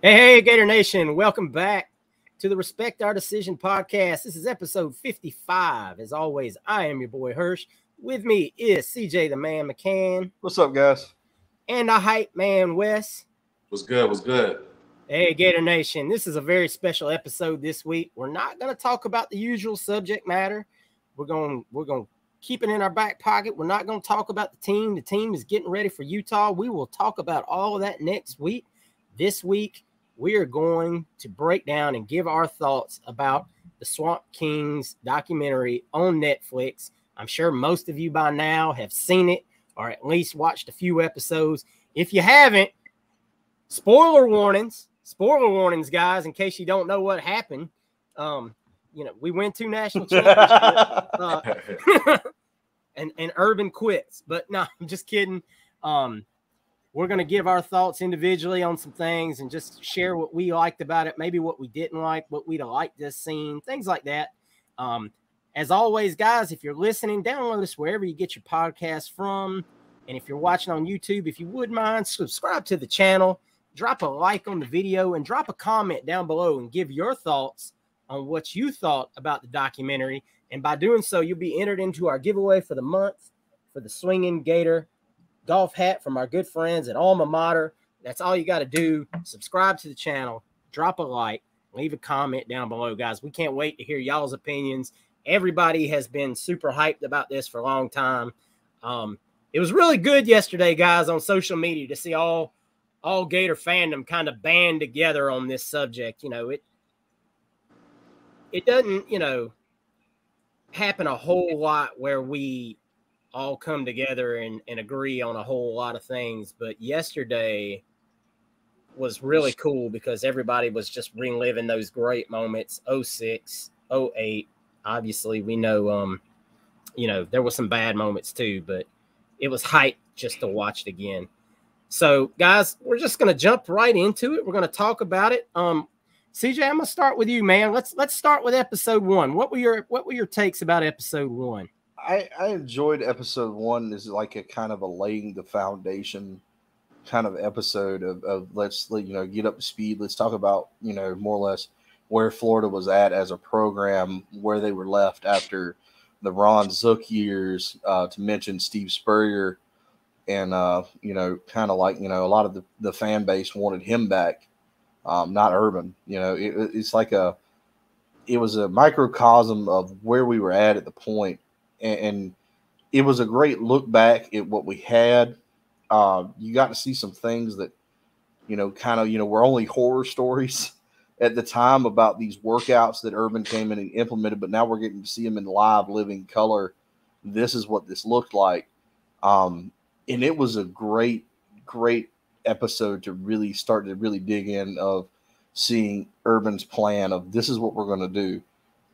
Hey, Gator Nation, welcome back to the Respect Our Decision podcast. This is episode 55. As always, I am your boy Hirsch. With me is CJ the Man McCann. What's up, guys? And the hype man Wes. What's good? What's good? Hey, Gator Nation, this is a very special episode this week. We're not going to talk about the usual subject matter. We're going to keep it in our back pocket. We're not going to talk about the team. The team is getting ready for Utah. We will talk about all of that next week. This week, we are going to break down and give our thoughts about the Swamp Kings documentary on Netflix. I'm sure most of you by now have seen it or at least watched a few episodes. If you haven't, spoiler warnings, guys, in case you don't know what happened. We win 2 national championships and Urban quits. But no, I'm just kidding. We're going to give our thoughts individually on some things and just share what we liked about it, maybe what we didn't like, what we'd have liked this scene, things like that. As always, guys, if you're listening, download us wherever you get your podcast from. And if you're watching on YouTube, if you would mind, subscribe to the channel, drop a like on the video, and drop a comment down below and give your thoughts on what you thought about the documentary. And by doing so, you'll be entered into our giveaway for the month for the Swinging Gator golf hat from our good friends at Alma Mater. That's all you got to do. Subscribe to the channel, drop a like, leave a comment down below, guys. We can't wait to hear y'all's opinions. Everybody has been super hyped about this for a long time. It was really good yesterday, guys, on social media to see all Gator fandom kind of band together on this subject. It doesn't, happen a whole lot where we all come together and agree on a whole lot of things. But yesterday was really cool because everybody was just reliving those great moments. 06, 08. Obviously, we know, there were some bad moments too, but it was hype just to watch it again. So, guys, we're just going to jump right into it. We're going to talk about it. CJ, I'm going to start with you, man. Let's start with episode 1. What were your takes about episode 1? I enjoyed episode 1 as like a kind of a laying the foundation kind of episode of let's get up to speed. Let's talk about, more or less where Florida was at as a program, where they were left after the Ron Zook years, to mention Steve Spurrier. And, kind of like, a lot of the fan base wanted him back, not Urban. It was a microcosm of where we were at the point. And it was a great look back at what we had. You got to see some things that, were only horror stories at the time about these workouts that Urban came in and implemented, but now we're getting to see them in live living color. This is what this looked like. And it was a great, great episode to really start to really dig in of seeing Urban's plan of this is what we're going to do.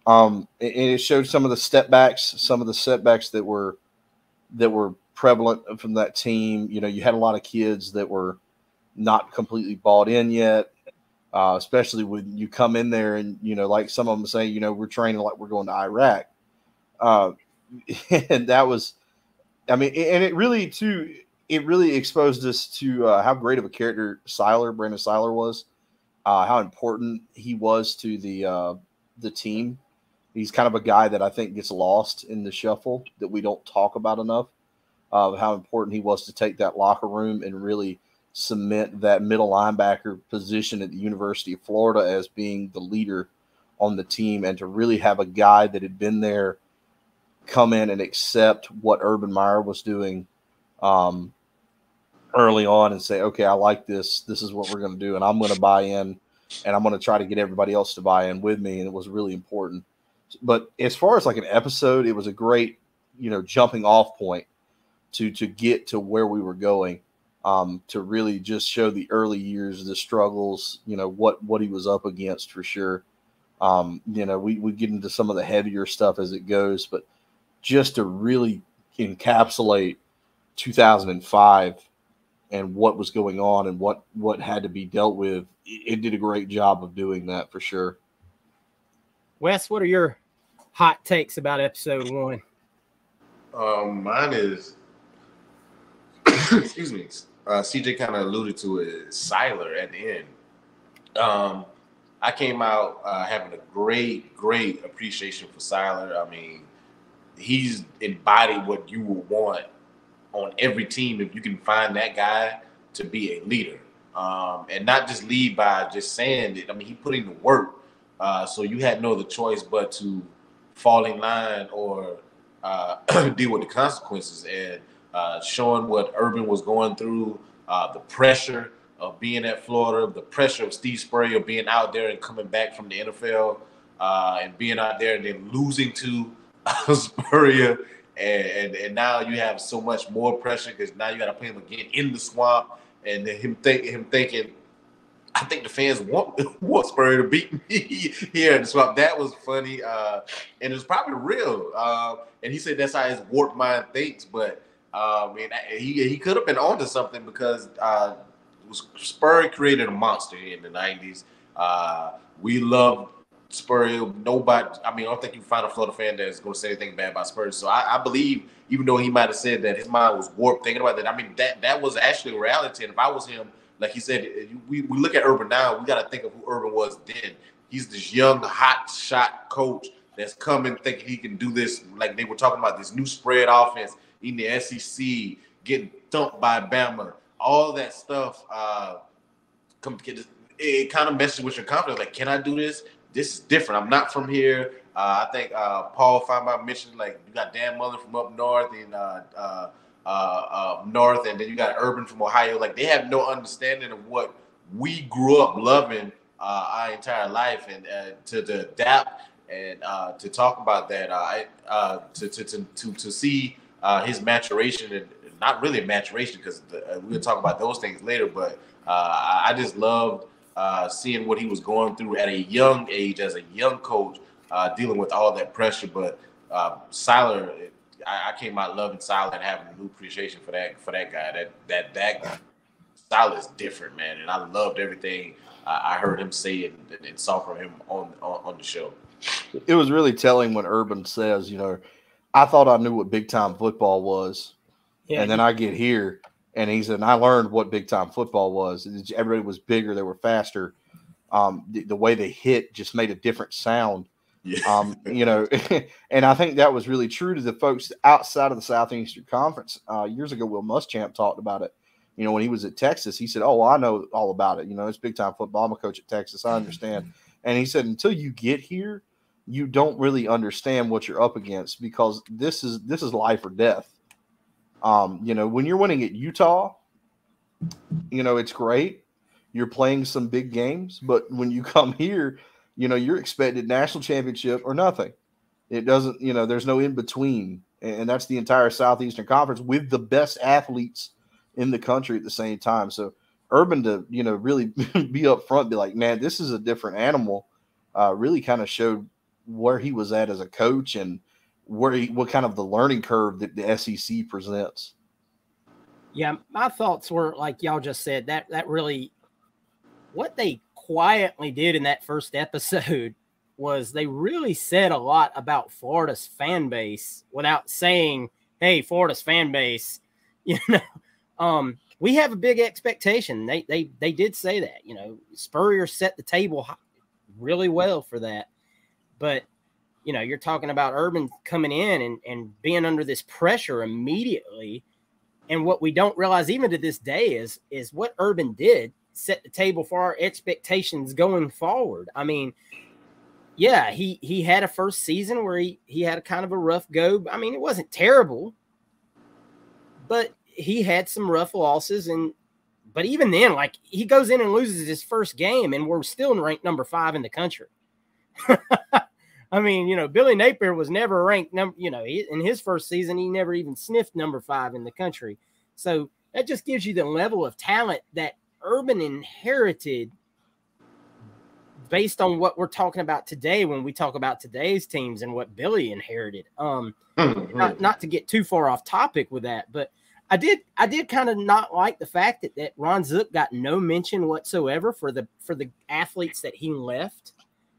And it showed some of the setbacks that were prevalent from that team. You had a lot of kids that were not completely bought in yet, especially when you come in there and, like some of them say, we're training like we're going to Iraq. And that was, and it really exposed us to how great of a character Brandon Seiler was, how important he was to the team. He's kind of a guy that I think gets lost in the shuffle that we don't talk about enough, of how important he was to take that locker room and really cement that middle linebacker position at the University of Florida as being the leader on the team, and to really have a guy that had been there come in and accept what Urban Meyer was doing early on and say, okay, I like this. This is what we're going to do. And I'm going to buy in, and I'm going to try to get everybody else to buy in with me. And it was really important. But as far as like an episode, it was a great, jumping off point to get to where we were going, to really just show the early years, the struggles, what he was up against for sure. We get into some of the heavier stuff as it goes, but just to really encapsulate 2005 and what was going on and what had to be dealt with, it did a great job of doing that for sure. Wes, what are your hot takes about episode 1? Mine is, excuse me, CJ kind of alluded to it, Seiler at the end. I came out having a great appreciation for Siler. I mean, he's embodied what you would want on every team if you can find that guy to be a leader, and not just lead by just saying it. I mean, he put in the work, so you had no other choice but to fall in line or deal with the consequences. And showing what Urban was going through, the pressure of being at Florida, the pressure of Steve Spurrier being out there and coming back from the NFL, and being out there and then losing to Spurrier. And now you have so much more pressure because now you got to play him again in the swamp, and then him thinking, I think the fans want Spurrier to beat me here in the swamp. That was funny, and it's probably real. And he said that's how his warped mind thinks. But and he could have been onto something because Spurrier created a monster here in the '90s. We love Spurrier. Nobody, I mean, I don't think you can find a Florida fan that's going to say anything bad about Spurrier. So I believe, even though he might have said that his mind was warped thinking about that, I mean, that was actually a reality. And if I was him, like he said, we look at Urban now, we got to think of who Urban was then. He's this young, hot shot coach that's coming thinking he can do this, like they were talking about, this new spread offense in the SEC, getting thumped by Bama, all that stuff. It kind of messes with your confidence. Like, can I do this? This is different. I'm not from here. I think Paul Feinbaum mentioned, like, you got Dan Mullen from up north and and then you got Urban from Ohio. Like, they have no understanding of what we grew up loving our entire life, and to adapt and to talk about that, to see his maturation, and not really maturation because we'll talk about those things later. But I just loved seeing what he was going through at a young age as a young coach, dealing with all that pressure. But Siler, I came out loving Siler and having a new appreciation for that guy. That guy, Siler is different, man, and I loved everything I heard him say and saw from him on the show. It was really telling when Urban says, I thought I knew what big time football was, and then I get here. And he said, I learned what big time football was. Everybody was bigger. They were faster. The way they hit just made a different sound. Yeah. And I think that was really true to the folks outside of the Southeastern Conference. Years ago, Will Muschamp talked about it. When he was at Texas, he said, I know all about it. It's big time football. I'm a coach at Texas. I understand. And he said, until you get here, you don't really understand what you're up against, because this is life or death. When you're winning at Utah, it's great. You're playing some big games, but when you come here, you're expected national championship or nothing. It doesn't, there's no in between. And that's the entire Southeastern Conference with the best athletes in the country at the same time. So Urban to, really be up front, be like, man, this is a different animal, really kind of showed where he was at as a coach and what kind of the learning curve that the SEC presents. Yeah, my thoughts were, like y'all just said, that really, what they quietly did in that first episode was they really said a lot about Florida's fan base without saying, hey, Florida's fan base, we have a big expectation. They did say that, Spurrier set the table really well for that. But you're talking about Urban coming in and being under this pressure immediately. And what we don't realize even to this day is what Urban did set the table for our expectations going forward. I mean, yeah, he had a first season where he had a kind of a rough go. I mean, it wasn't terrible, but he had some rough losses. But even then, like, he goes in and loses his first game, and we're still ranked number 5 in the country. I mean, Billy Napier was never ranked in his first season, he never even sniffed number 5 in the country. So that just gives you the level of talent that Urban inherited based on what we're talking about today when we talk about today's teams and what Billy inherited. Not to get too far off topic with that, but I did kind of not like the fact that Ron Zook got no mention whatsoever for the athletes that he left.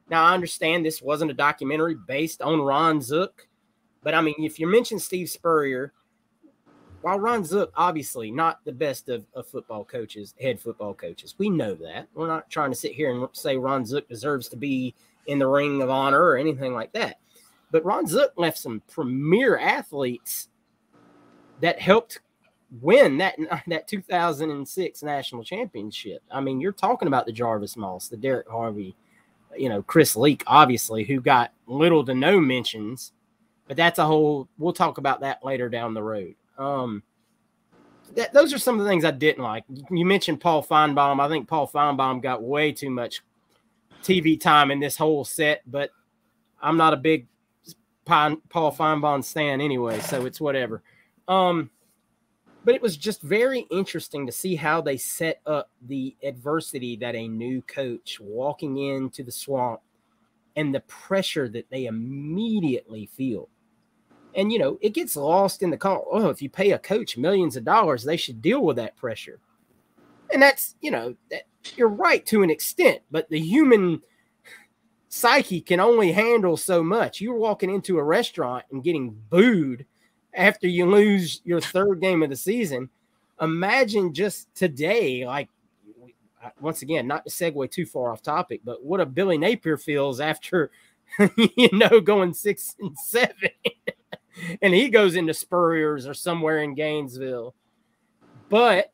Now, I understand this wasn't a documentary based on Ron Zook, but I mean, if you mention Steve Spurrier, while Ron Zook, obviously not the best of football coaches, head football coaches, we know that. We're not trying to sit here and say Ron Zook deserves to be in the ring of honor or anything like that. But Ron Zook left some premier athletes that helped win that 2006 national championship. I mean, you're talking about the Jarvis Moss, the Derek Harvey, Chris Leak, obviously, who got little to no mentions, but we'll talk about that later down the road. Those are some of the things I didn't like. You mentioned Paul Feinbaum. I think Paul Feinbaum got way too much TV time in this whole set, but I'm not a big Paul Feinbaum stan anyway, so it's whatever. But it was just very interesting to see how they set up the adversity that a new coach walking into the swamp and the pressure that they immediately feel. And, it gets lost in the call. Oh, if you pay a coach millions of dollars, they should deal with that pressure. And that's, that you're right to an extent, but the human psyche can only handle so much. You're walking into a restaurant and getting booed after you lose your third game of the season. Imagine just today, like, once again, not to segue too far off topic, but what a Billy Napier feels after, going 6-7 and he goes into Spurrier's or somewhere in Gainesville. But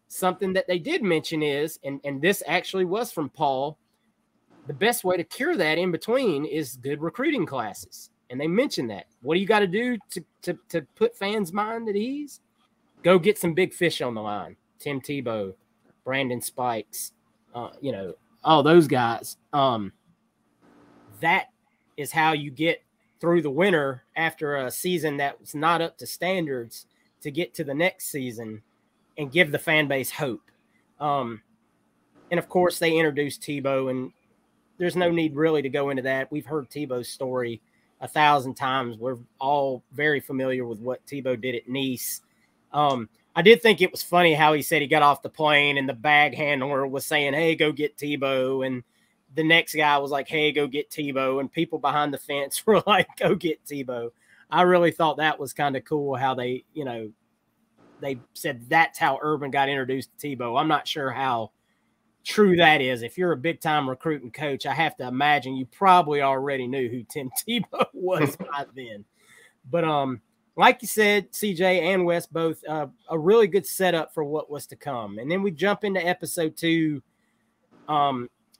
something that they did mention is, and this actually was from Paul, the best way to cure that in between is good recruiting classes. And they mentioned that. What do you got to do to put fans' mind at ease? Go get some big fish on the line. Tim Tebow, Brandon Spikes, all those guys. That is how you get through the winter after a season that's not up to standards to get to the next season and give the fan base hope. And, of course, they introduced Tebow, and there's no need really to go into that. We've heard Tebow's story 1,000 times. We're all very familiar with what Tebow did at Nice. I did think it was funny how he said he got off the plane and the bag handler was saying, hey, go get Tebow. And the next guy was like, hey, go get Tebow. And people behind the fence were like, go get Tebow. I really thought that was kind of cool how they, they said that's how Urban got introduced to Tebow. I'm not sure how true that is. If you're a big-time recruiting coach, I have to imagine you probably already knew who Tim Tebow was by then. But like you said, CJ and Wes both, a really good setup for what was to come. And then we jump into episode 2.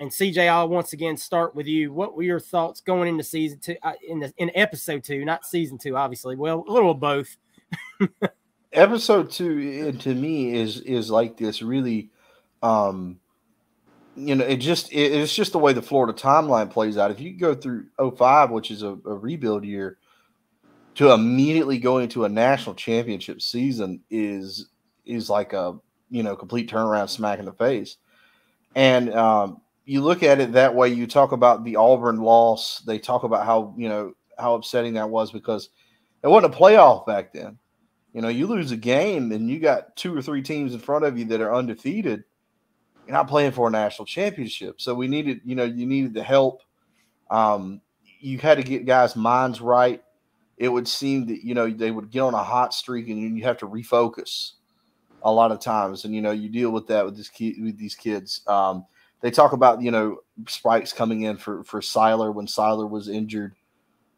And CJ, I'll once again start with you. What were your thoughts going into season 2, in episode 2, not season 2, obviously? Well, a little of both. Episode 2 to me is like this really, it's just the way the Florida timeline plays out. If you go through 05, which is a rebuild year, to immediately go into a national championship season is like a complete turnaround, smack in the face. And you look at it that way. You talk about the Auburn loss. They talk about how upsetting that was because it wasn't a playoff back then. You lose a game and you got 2 or 3 teams in front of you that are undefeated. You're not playing for a national championship. So we needed, you needed the help. You had to get guys' minds right. It would seem that, they would get on a hot streak and you have to refocus a lot of times. And, you deal with that with these kids. They talk about, Spikes coming in for Seiler when Seiler was injured,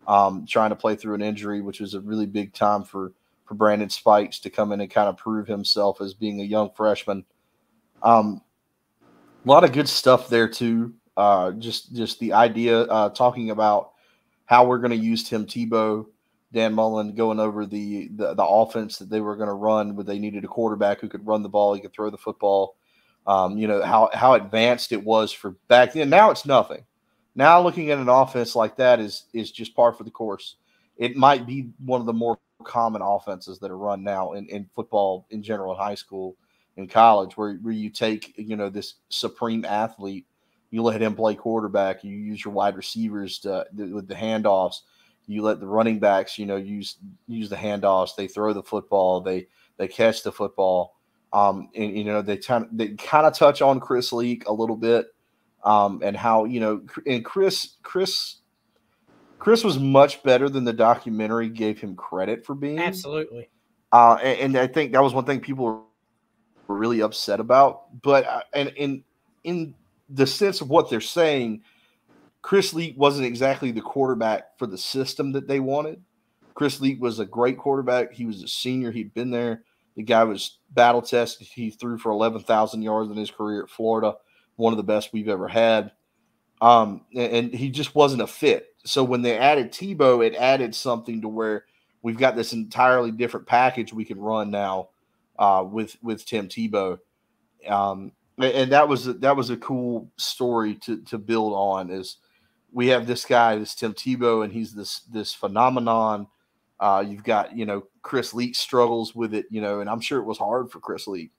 trying to play through an injury, which was a really big time for Brandon Spikes to come in and kind of prove himself as being a young freshman. A lot of good stuff there too. Just the idea, talking about how we're going to use Tim Tebow, Dan Mullen going over the offense that they were going to run, but they needed a quarterback who could run the ball, he could throw the football. How advanced it was for back then. Now it's nothing. Now looking at an offense like that is just par for the course. It might be one of the more common offenses that are run now in football in general, in high school, in college, where you take, this supreme athlete, you let him play quarterback, you use your wide receivers with the handoffs, you let the running backs, use the handoffs, they throw the football, they catch the football. And they kind of touch on Chris Leak a little bit, and how, and Chris was much better than the documentary gave him credit for being. Absolutely. And I think that was one thing people were really upset about. But and in the sense of what they're saying, Chris Leak wasn't exactly the quarterback for the system that they wanted. Chris Leak was a great quarterback. He was a senior. He'd been there. The guy was battle tested. He threw for 11,000 yards in his career at Florida, one of the best we've ever had. And he just wasn't a fit. So when they added Tebow, it added something to where we've got this entirely different package we can run now with Tim Tebow. And that was a cool story to build on. Is we have this guy, this Tim Tebow, and he's this phenomenon. You've got, Chris Leak struggles with it, and I'm sure it was hard for Chris Leak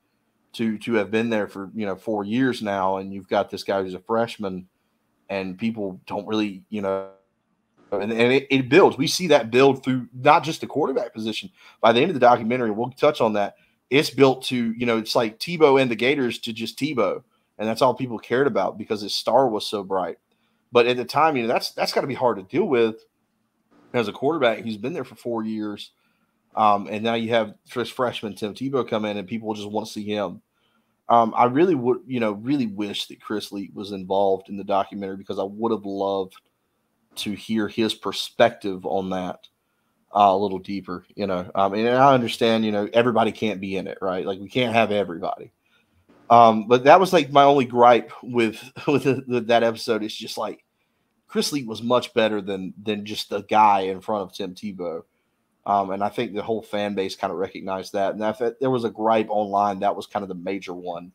to have been there for, 4 years now. And you've got this guy who's a freshman, and people don't really, and it builds. We see that build through not just the quarterback position. By the end of the documentary, we'll touch on that. It's built to, it's like Tebow and the Gators to just Tebow. And that's all people cared about because his star was so bright. But at the time, that's got to be hard to deal with as a quarterback. He's been there for 4 years. And now you have first freshman Tim Tebow come in and people just want to see him. I really would, really wish that Chris Leak was involved in the documentary because I would have loved to hear his perspective on that a little deeper, and I understand, everybody can't be in it, right? Like we can't have everybody. But that was like my only gripe with that episode. It's just like Chris Leak was much better than just the guy in front of Tim Tebow. And I think the whole fan base kind of recognized that. And if there was a gripe online, that was kind of the major one,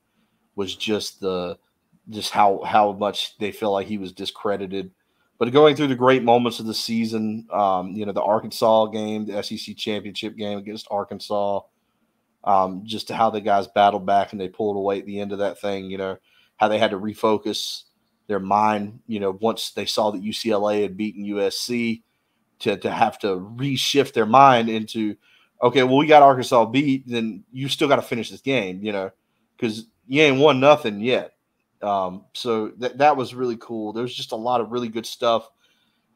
was just how much they feel like he was discredited. But going through the great moments of the season, the Arkansas game, the SEC championship game against Arkansas, just how the guys battled back and they pulled away at the end of that thing, how they had to refocus their mind, once they saw that UCLA had beaten USC, to have to reshift their mind into, okay, well, we got Arkansas beat, then you still got to finish this game, because you ain't won nothing yet. So that was really cool. There's just a lot of really good stuff.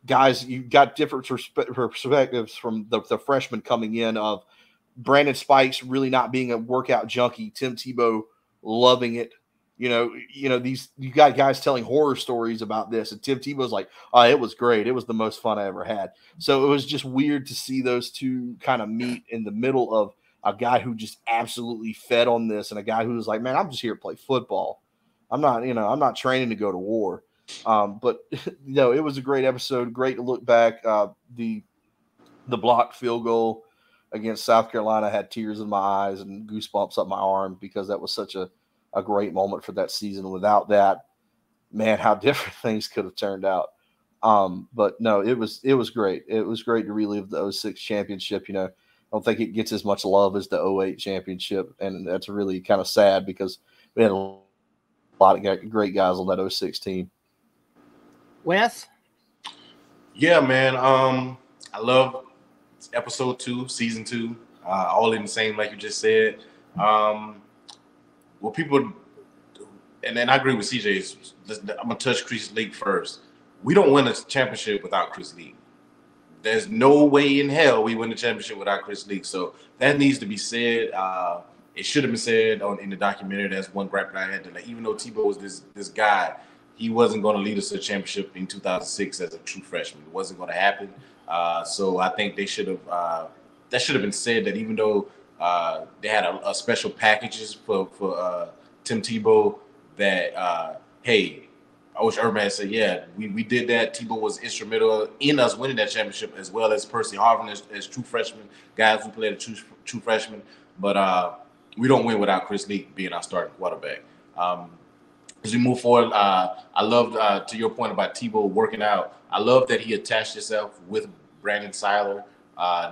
Guys, you got different perspectives from the freshmen coming in, of Brandon Spikes really not being a workout junkie, Tim Tebow loving it. You got guys telling horror stories about this, and Tim Tebow's like, "Oh, it was great. It was the most fun I ever had." So it was just weird to see those two kind of meet in the middle of a guy who just absolutely fed on this, and a guy who was like, "Man, I'm just here to play football. I'm not training to go to war." But it was a great episode. Great to look back. The blocked field goal against South Carolina had tears in my eyes and goosebumps up my arm because that was such a great moment for that season. Without that, man, how different things could have turned out. But no, it was great. It was great to relive the 06 championship. I don't think it gets as much love as the 08 championship. And that's really kind of sad because we had a lot of great guys on that 06 team. Wes? Yeah, man. I love episode 2, season 2, all in the same, like you just said. Well, people, and then I agree with CJ. I'm gonna touch Chris Leak first. We don't win a championship without Chris Leak. There's no way in hell we win a championship without Chris Leak. So that needs to be said. It should have been said in the documentary. That's one gripe that I had. Even though Tebow was this guy, he wasn't going to lead us to a championship in 2006 as a true freshman. It wasn't going to happen. So I think they should have. That should have been said, that even though they had a special packages for Tim Tebow, that hey, I wish Urban had said, yeah, we did that. Tebow was instrumental in us winning that championship, as well as Percy Harvin as true freshmen, guys who played as true freshmen. But we don't win without Chris Leak being our starting quarterback. As we move forward, I love, to your point about Tebow working out, I love that he attached himself with Brandon Seiler,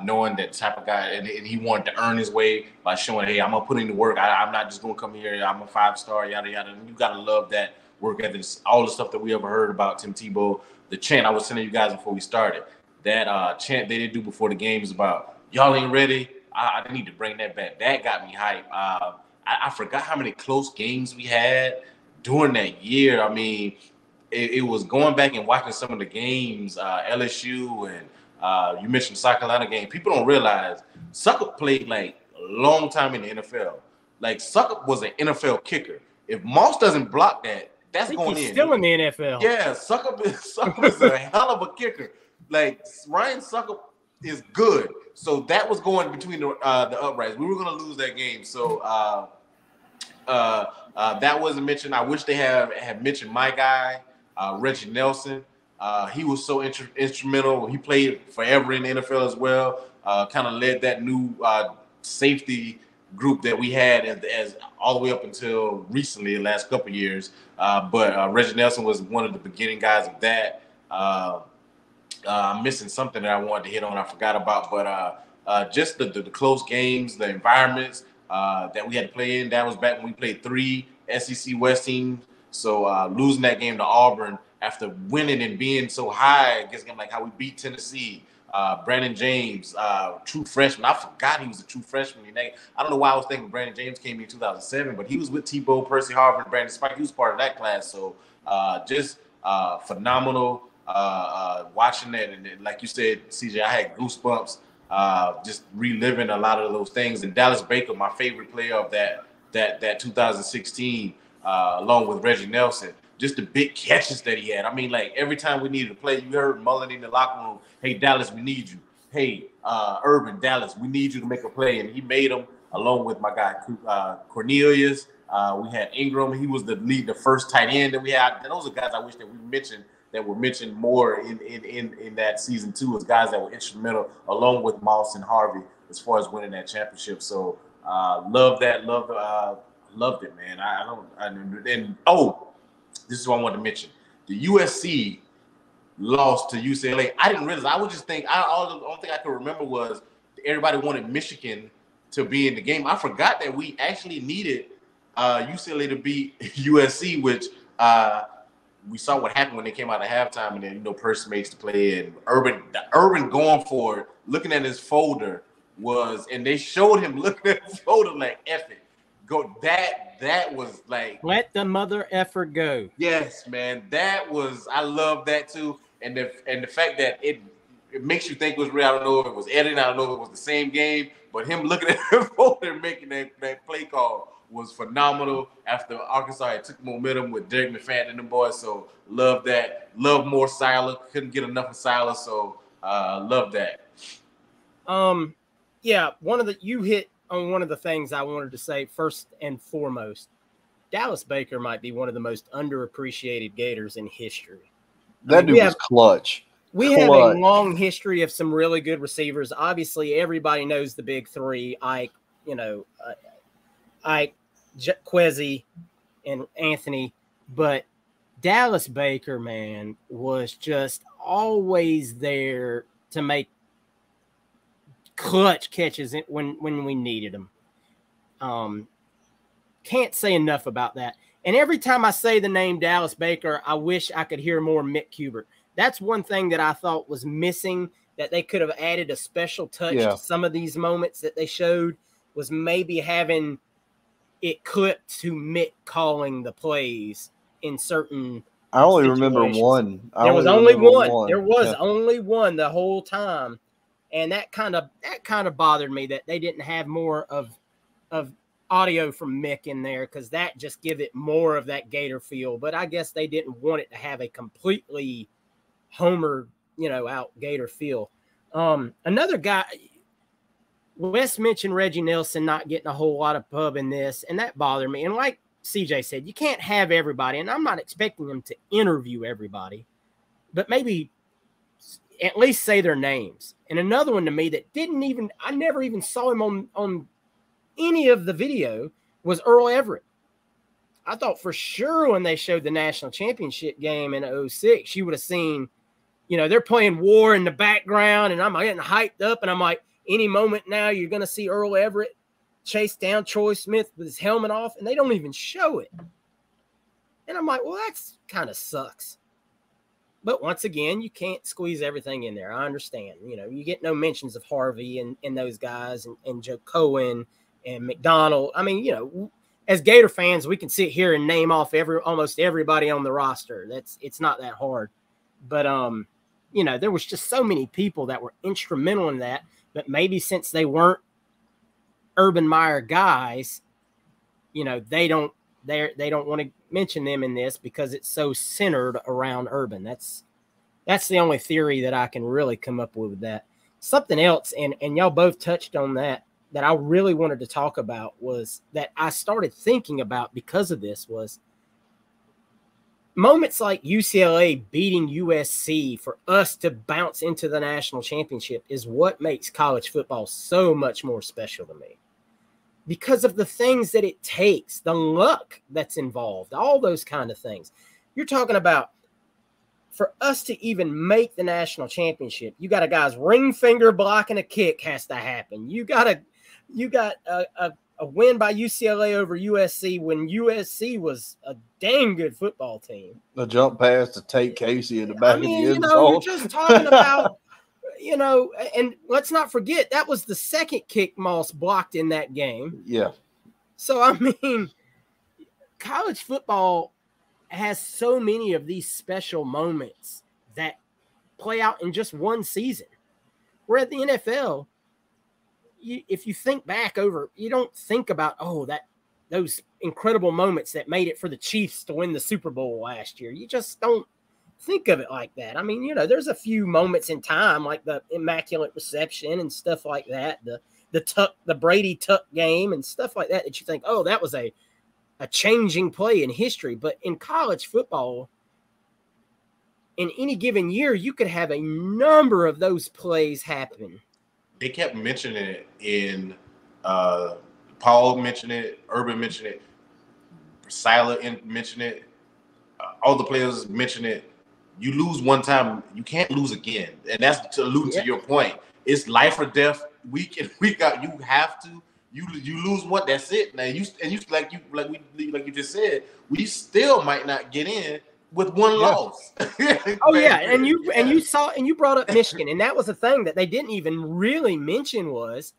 knowing that type of guy, and he wanted to earn his way by showing, hey, I'm going to put in the work. I'm not just going to come here. I'm a 5-star, yada, yada. And you got to love that work ethic. All the stuff that we ever heard about Tim Tebow, the chant I was telling you guys before we started, that chant they did do before the game is about, y'all ain't ready. I need to bring that back. That got me hyped. I forgot how many close games we had during that year. I mean, it was going back and watching some of the games, LSU and you mentioned the South Carolina game. People don't realize Succop played like a long time in the NFL. Like Succop was an NFL kicker. If Moss doesn't block that, that's going in. Still in the NFL. Yeah, Succop is a hell of a kicker. Like Ryan Succop is good. So that was going between the uprights. We were going to lose that game. So that wasn't mentioned. I wish they had mentioned my guy, Reggie Nelson. He was so instrumental. He played forever in the NFL as well. Kind of led that new safety group that we had as all the way up until recently, the last couple of years. But Reggie Nelson was one of the beginning guys of that. I'm missing something that I wanted to hit on. I forgot about, but just the close games, the environments that we had to play in. That was back when we played 3 SEC West teams. So losing that game to Auburn after winning and being so high against them, like how we beat Tennessee. Brandon James, true freshman. I forgot he was a true freshman. I don't know why I was thinking Brandon James came in 2007, but he was with Tebow, Percy Harvin, and Brandon Spike. He was part of that class. So just phenomenal watching that. And like you said, CJ, I had goosebumps just reliving a lot of those things. And Dallas Baker, my favorite player of that 2016, along with Reggie Nelson. Just the big catches that he had. I mean, like every time we needed to play, you heard Mullen in the locker room, "Hey, Dallas, we need you. Hey, Urban, Dallas, we need you to make a play." And he made them along with my guy Cornelius. We had Ingram. He was the first tight end that we had. And those are guys I wish that we mentioned that were mentioned more in that season too, as guys that were instrumental along with Moss and Harvey as far as winning that championship. So loved that. Loved it, man. This is what I wanted to mention. The USC lost to UCLA. I didn't realize. I would just think. The only thing I could remember was everybody wanted Michigan to be in the game. I forgot that we actually needed UCLA to beat USC, which we saw what happened when they came out of halftime, and then Percy makes the play, and Urban going for it, looking at his folder and they showed him looking at his folder like F it. Go that was like, let the mother effer go. Yes, man. I love that too. And the fact that it makes you think it was real. I don't know if it was editing, I don't know if it was the same game, but him looking at the folder and making that play call was phenomenal after Arkansas had took momentum with Derek McFadden and them boys. So love that. Love more Siler. Couldn't get enough of Siler. So love that. Yeah, you hit on one of the things I wanted to say first and foremost. Dallas Baker might be one of the most underappreciated Gators in history. That dude was clutch. We have a long history of some really good receivers. Obviously, everybody knows the big three: Ike, Kwesi, and Anthony. But Dallas Baker, man, was just always there to make clutch catches when we needed them. Can't say enough about that. And every time I say the name Dallas Baker, I wish I could hear more Mick Hubert. That's one thing that I thought was missing, that they could have added a special touch to some of these moments that they showed, was maybe having it clipped to Mick calling the plays in certain I only remember one. There was only one. There was only one the whole time. And that kind of bothered me that they didn't have more of audio from Mick in there, because that just give it more of that Gator feel. But I guess they didn't want it to have a completely Homer, out Gator feel. Another guy, Wes mentioned Reggie Nelson not getting a whole lot of pub in this, and that bothered me. And like CJ said, you can't have everybody, and I'm not expecting them to interview everybody, but maybe at least say their names. And another one to me that I never even saw him on any of the video was Earl Everett. I thought for sure when they showed the national championship game in 2006, you would have seen, they're playing War in the background, and I'm getting hyped up, and I'm like, any moment now you're going to see Earl Everett chase down Troy Smith with his helmet off, and they don't even show it. And I'm like, well, that's kind of sucks. But once again, you can't squeeze everything in there. I understand. You get no mentions of Harvey and those guys and Joe Cohen and McDonald. I mean, as Gator fans, we can sit here and name off almost everybody on the roster. It's not that hard. But there was just so many people that were instrumental in that. but maybe since they weren't Urban Meyer guys, you know, they don't want to mention them in this because it's so centered around Urban. That's the only theory that I can really come up with that. Something else, and y'all both touched on that I really wanted to talk about was that I started thinking about because of this was moments like UCLA beating USC for us to bounce into the national championship is what makes college football so much more special to me. Because of the things that it takes, the luck that's involved, all those kind of things. You're talking about for us to even make the national championship, you got a guy's ring finger blocking a kick has to happen. You got a win by UCLA over USC when USC was a dang good football team. The jump pass to Tate Casey in the back of the end zone. You're just talking about, you know, and let's not forget that was the second kick Moss blocked in that game. Yeah. So, I mean, college football has so many of these special moments that play out in just one season. Where at the NFL, if you think back over, you don't think about, those incredible moments that made it for the Chiefs to win the Super Bowl last year. You just don't think of it like that. I mean, you know, there's a few moments in time like the immaculate reception and stuff like that, the Brady Tuck game and stuff like that you think, oh, that was a changing play in history. But in college football, in any given year, you could have a number of those plays happen. They kept mentioning it in Paul mentioned it, Urban mentioned it, Seiler mentioned it, all the players mentioned it. You lose one time, you can't lose again. And that's to allude to your point. It's life or death week in, week out. You have to. You lose one, that's it. Now you like you just said, we still might not get in with one loss. Oh yeah, and you brought up Michigan, and that was the thing that they didn't even really mention was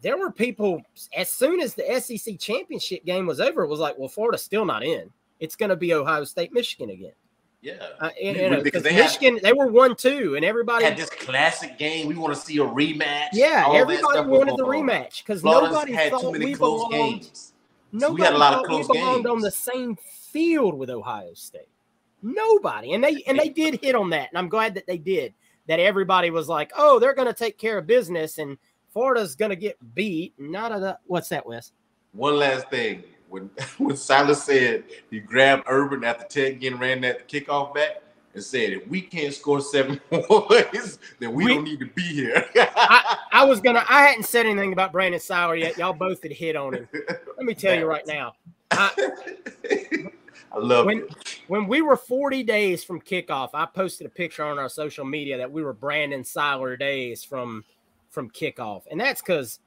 there were people as soon as the SEC championship game was over, it was like, well, Florida's still not in. It's going to be Ohio State, Michigan again. Yeah, because Michigan, they were 1-2, and everybody had this classic game. We want to see a rematch. Yeah, everybody wanted the rematch because nobody had thought too many we close belonged. games. Nobody so we had a lot of thought close we belonged games on the same field with Ohio State. Nobody, and they did hit on that, and I'm glad that they did. That everybody was like, oh, they're going to take care of business, and Florida's going to get beat. What's that, Wes? One last thing. When Silas said he grabbed Urban after Ted Ginn ran that kickoff back and said, if we can't score 7 points, then we don't need to be here. I hadn't said anything about Brandon Seiler yet. Y'all both had hit on him. Let me tell you right now. I love it. When we were 40 days from kickoff, I posted a picture on our social media that we were Brandon Seiler days from kickoff. And that's because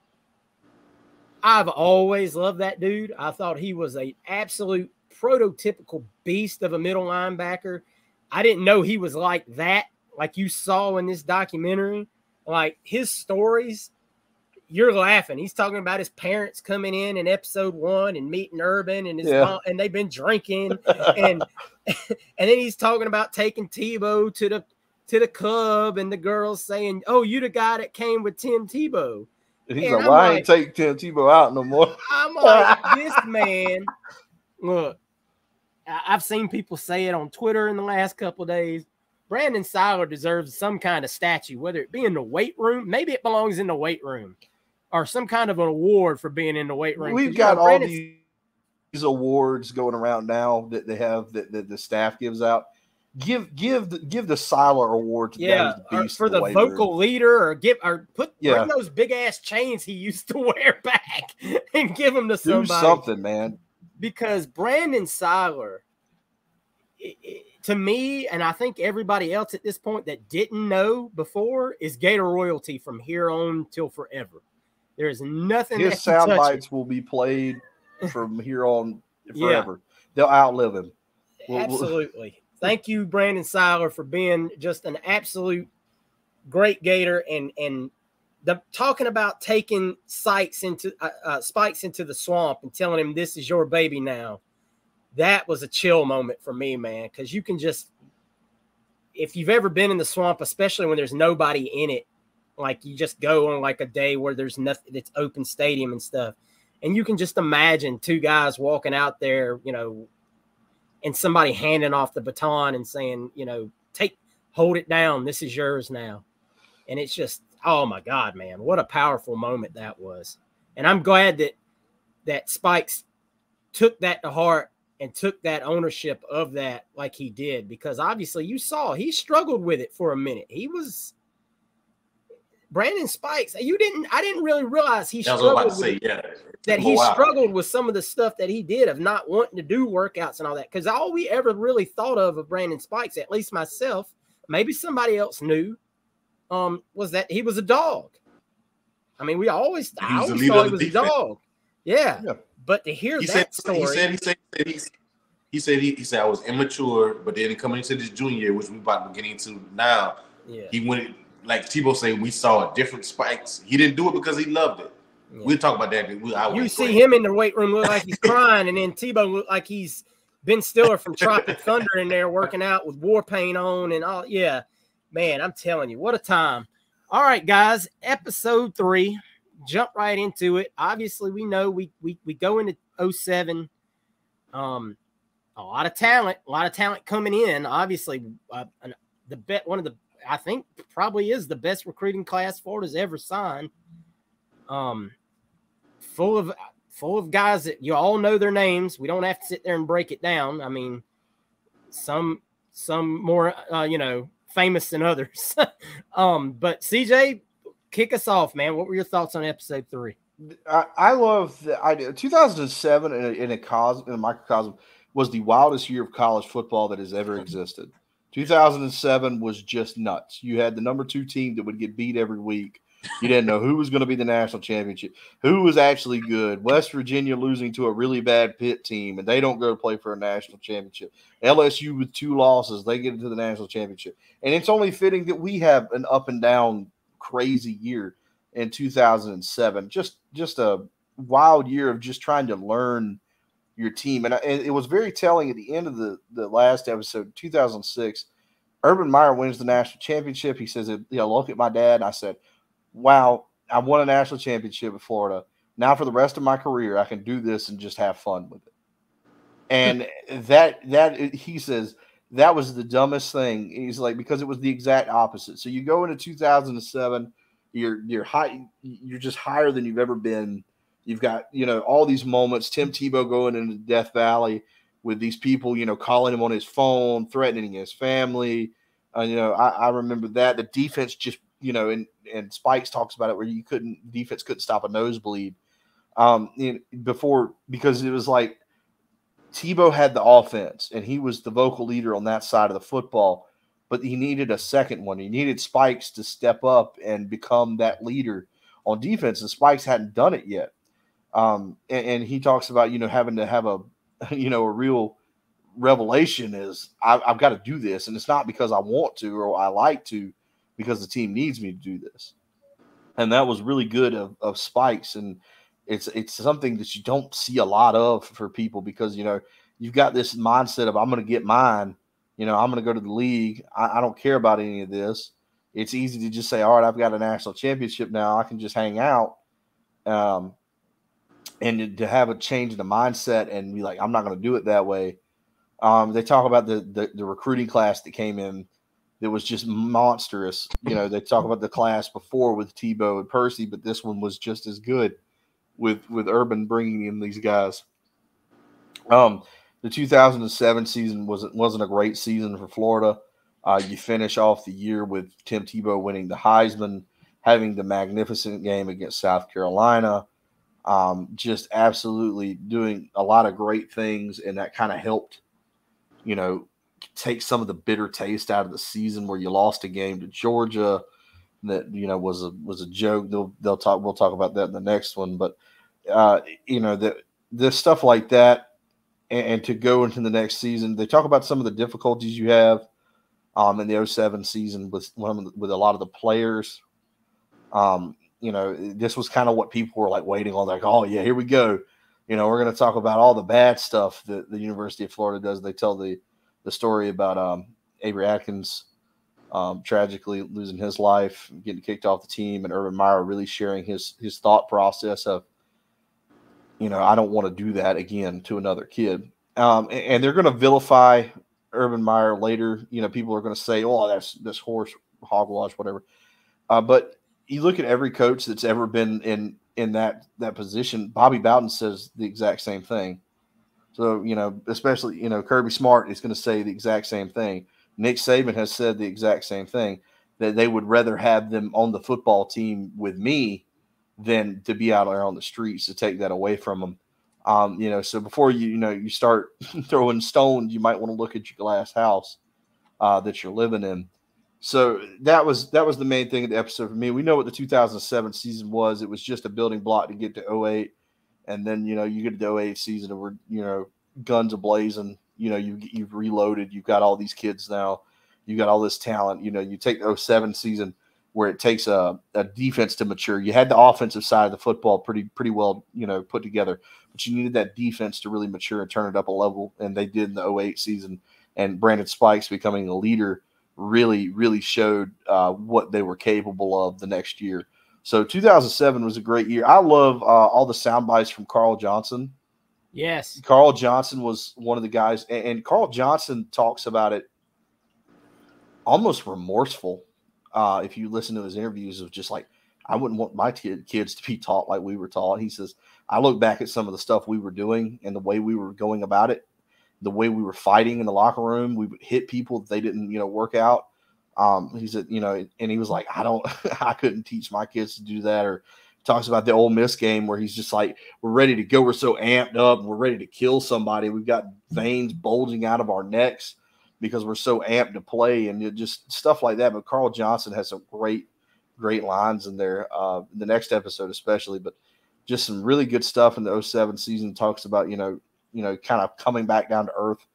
I've always loved that dude. I thought he was an absolute prototypical beast of a middle linebacker. I didn't know he was like that, like you saw in this documentary. Like his stories, you're laughing. He's talking about his parents coming in episode 1 and meeting Urban and his mom, and they've been drinking. and then he's talking about taking Tebow to the club and the girls saying, oh, you the guy that came with Tim Tebow. He's like, well, I ain't take Tim Tebow out no more. I'm like, this man, look, I've seen people say it on Twitter in the last couple of days. Brandon Seiler deserves some kind of statue, whether it be in the weight room. Maybe it belongs in the weight room or some kind of an award for being in the weight room. We've got all these awards going around now that they have that the staff gives out. Give the Seiler award to beast for the vocal leader, or bring those big ass chains he used to wear back and give them to somebody. Do something, man. Because Brandon Seiler, to me, and I think everybody else at this point that didn't know before, is Gator royalty from here on till forever. There is nothing. His sound bites will be played from here on forever. They'll outlive him. Absolutely. Thank you, Brandon Seiler, for being just an absolute great Gator and talking about taking spikes into the swamp and telling him this is your baby now. That was a chill moment for me, man, because you can just, if you've ever been in the swamp, especially when there's nobody in it, Like you just go on like a day where there's nothing, it's open stadium and stuff. And you can just imagine two guys walking out there, you know, and somebody handing off the baton and saying, you know, hold it down. This is yours now. And it's just, oh my God, man, what a powerful moment that was. And I'm glad that Spikes took that to heart and took that ownership of that like he did, because obviously you saw he struggled with it for a minute. He was Brandon Spikes. I didn't really realize he struggled struggled with some of the stuff that he did of not wanting to do workouts and all that. Because all we ever really thought of Brandon Spikes, at least myself, maybe somebody else knew, was that he was a dog. I mean, I always thought he was a dog. Yeah. But to hear story. He said I was immature, but then coming into this junior year, which we about to get into now, he went, like Tebow said, we saw a different Spikes. He didn't do it because he loved it. Yeah. We'll talk about that. You see him in the weight room look like he's crying, and then Tebow look like he's Ben Stiller from Tropic Thunder in there working out with war paint on and all. Yeah, man, I'm telling you, what a time. All right, guys, episode 3. Jump right into it. Obviously, we know we go into 07. A lot of talent coming in. Obviously, I think probably is the best recruiting class Florida's ever signed. Full of guys that you all know their names. We don't have to sit there and break it down. I mean, some more famous than others. But CJ, kick us off, man. What were your thoughts on episode 3? I love the idea. 2007 in a microcosm was the wildest year of college football that has ever existed. 2007 was just nuts. You had the number 2 team that would get beat every week. You didn't know who was going to be the national championship, who was actually good. West Virginia losing to a really bad Pitt team, and they don't go to play for a national championship. LSU with 2 losses, they get into the national championship. And it's only fitting that we have an up and down crazy year in 2007. Just a wild year of just trying to learn your team. And it was very telling at the end of the last episode, 2006, Urban Meyer wins the national championship. He says, look at my dad. And I said, wow, I won a national championship in Florida. Now for the rest of my career, I can do this and just have fun with it. And that he says, that was the dumbest thing. He's like, because it was the exact opposite. So you go into 2007, you're high, you're just higher than you've ever been. You've got, all these moments, Tim Tebow going into Death Valley with these people, calling him on his phone, threatening his family. I remember that. The defense just, and Spikes talks about it where defense couldn't stop a nosebleed because it was like Tebow had the offense and he was the vocal leader on that side of the football, but he needed a second one. He needed Spikes to step up and become that leader on defense, and Spikes hadn't done it yet. And he talks about, having to have a real revelation is I've got to do this. And it's not because I want to, or I like to, because the team needs me to do this. And that was really good of Spikes. And it's something that you don't see a lot of for people because, you've got this mindset of I'm going to get mine, I'm going to go to the league. I don't care about any of this. It's easy to just say, all right, I've got a national championship now. I can just hang out. And to have a change in the mindset and be like, I'm not going to do it that way. They talk about the recruiting class that came in that was just monstrous. They talk about the class before with Tebow and Percy, but this one was just as good with Urban bringing in these guys. The 2007 season wasn't a great season for Florida. You finish off the year with Tim Tebow winning the Heisman, having the magnificent game against South Carolina. Just absolutely doing a lot of great things, and that kind of helped, take some of the bitter taste out of the season where you lost a game to Georgia that was a joke. We'll talk about that in the next one, but the stuff like that, and to go into the next season, they talk about some of the difficulties you have in the 07 season with a lot of the players. This was kind of what people were like waiting on, like, oh yeah, here we go. We're going to talk about all the bad stuff that the University of Florida does. They tell the story about Avery Atkins tragically losing his life, getting kicked off the team, and Urban Meyer really sharing his thought process of, I don't want to do that again to another kid. And they're going to vilify Urban Meyer later. People are going to say, "Oh, that's horse hogwash, whatever." But you look at every coach that's ever been in that position. Bobby Bowden says the exact same thing. So, especially, Kirby Smart is going to say the exact same thing. Nick Saban has said the exact same thing, that they would rather have them on the football team with me than to be out there on the streets, to take that away from them. So before you start throwing stones, you might want to look at your glass house that you're living in. So that was the main thing of the episode for me. We know what the 2007 season was. It was just a building block to get to 08. And then, you get to the 08 season and we're, guns a-blazing. You've reloaded. You've got all these kids now. You got all this talent. You take the 07 season where it takes a defense to mature. You had the offensive side of the football pretty well, put together. But you needed that defense to really mature and turn it up a level. And they did in the 08 season. And Brandon Spikes becoming a leader really, really showed what they were capable of the next year. So 2007 was a great year. I love all the sound bites from Carl Johnson. Yes. Carl Johnson was one of the guys, and Carl Johnson talks about it almost remorseful. If you listen to his interviews, of just like, I wouldn't want my kids to be taught like we were taught. He says, I look back at some of the stuff we were doing and the way we were going about it, the way we were fighting in the locker room. We would hit people that they didn't, work out. He said, and he was like, I couldn't teach my kids to do that. Or talks about the Ole Miss game where he's just like, we're ready to go. We're so amped up. We're ready to kill somebody. We've got veins bulging out of our necks because we're so amped to play, and just stuff like that. But Carl Johnson has some great lines in there, the next episode especially, but just some really good stuff in the 07 season. Talks about, kind of coming back down to earth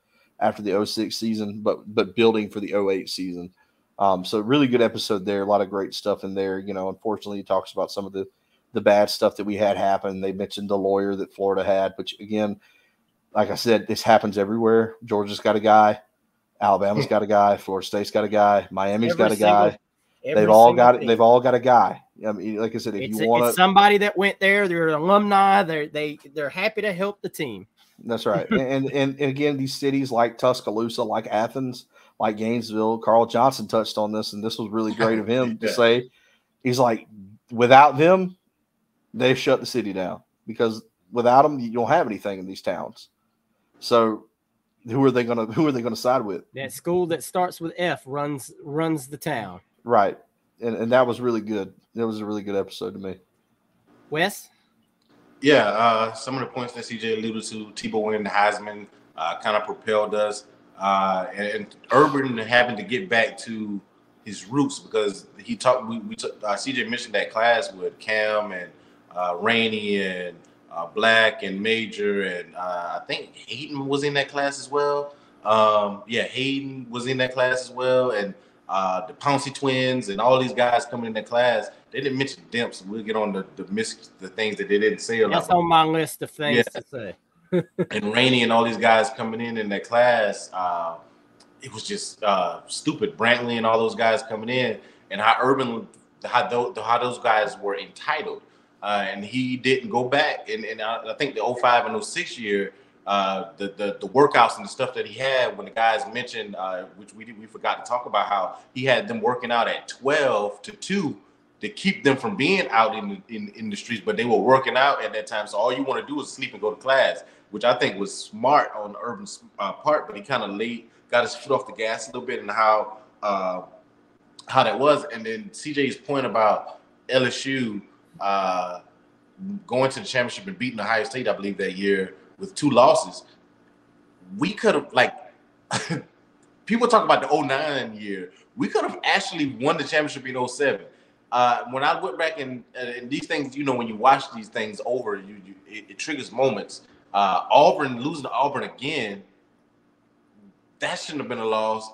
after the 06 season, but building for the 08 season. So really good episode there. A lot of great stuff in there. Unfortunately, he talks about some of the bad stuff that we had happen. They mentioned the lawyer that Florida had, which again, like I said, this happens everywhere. Georgia's got a guy. Alabama's got a guy. Florida State's got a guy. Miami's got a guy. They've all got a guy. I mean, like I said, if you want somebody that went there, they're alumni. They're happy to help the team. That's right. and again, these cities like Tuscaloosa, like Athens, like Gainesville, Carl Johnson touched on this, and this was really great of him to say. He's like, without them, they've shut the city down, because without them, you don't have anything in these towns. So who are they gonna side with? That school that starts with F runs the town. Right. And that was really good. That was a really good episode to me. Wes? Yeah, some of the points that CJ alluded to, Tebow winning the Heisman, kind of propelled us. And Urban having to get back to his roots, because he talked. We took CJ mentioned that class with Cam and Rainey and Black and Major, and I think Hayden was in that class as well. Hayden was in that class as well, and the Pouncey twins and all these guys coming in that class. They didn't mention Demps, so we'll get on the things that they didn't say. That's on my list of things to say. And Rainey and all these guys coming in that class, it was just stupid. Brantley and all those guys coming in, and how those guys were entitled, and he didn't go back. And I think the 05 and 06 year, the workouts and the stuff that he had, when the guys mentioned, which we forgot to talk about, how he had them working out at 12 to 2 to keep them from being out in the streets, but they were working out at that time. So all you want to do is sleep and go to class, which I think was smart on Urban's part, but he kind of got his foot off the gas a little bit, and how that was. And then CJ's point about LSU going to the championship and beating Ohio State, I believe, that year with 2 losses. We could have, like, people talk about the 09 year. We could have actually won the championship in 07. When I went back and these things, when you watch these things over, it triggers moments. Losing to Auburn again, that shouldn't have been a loss.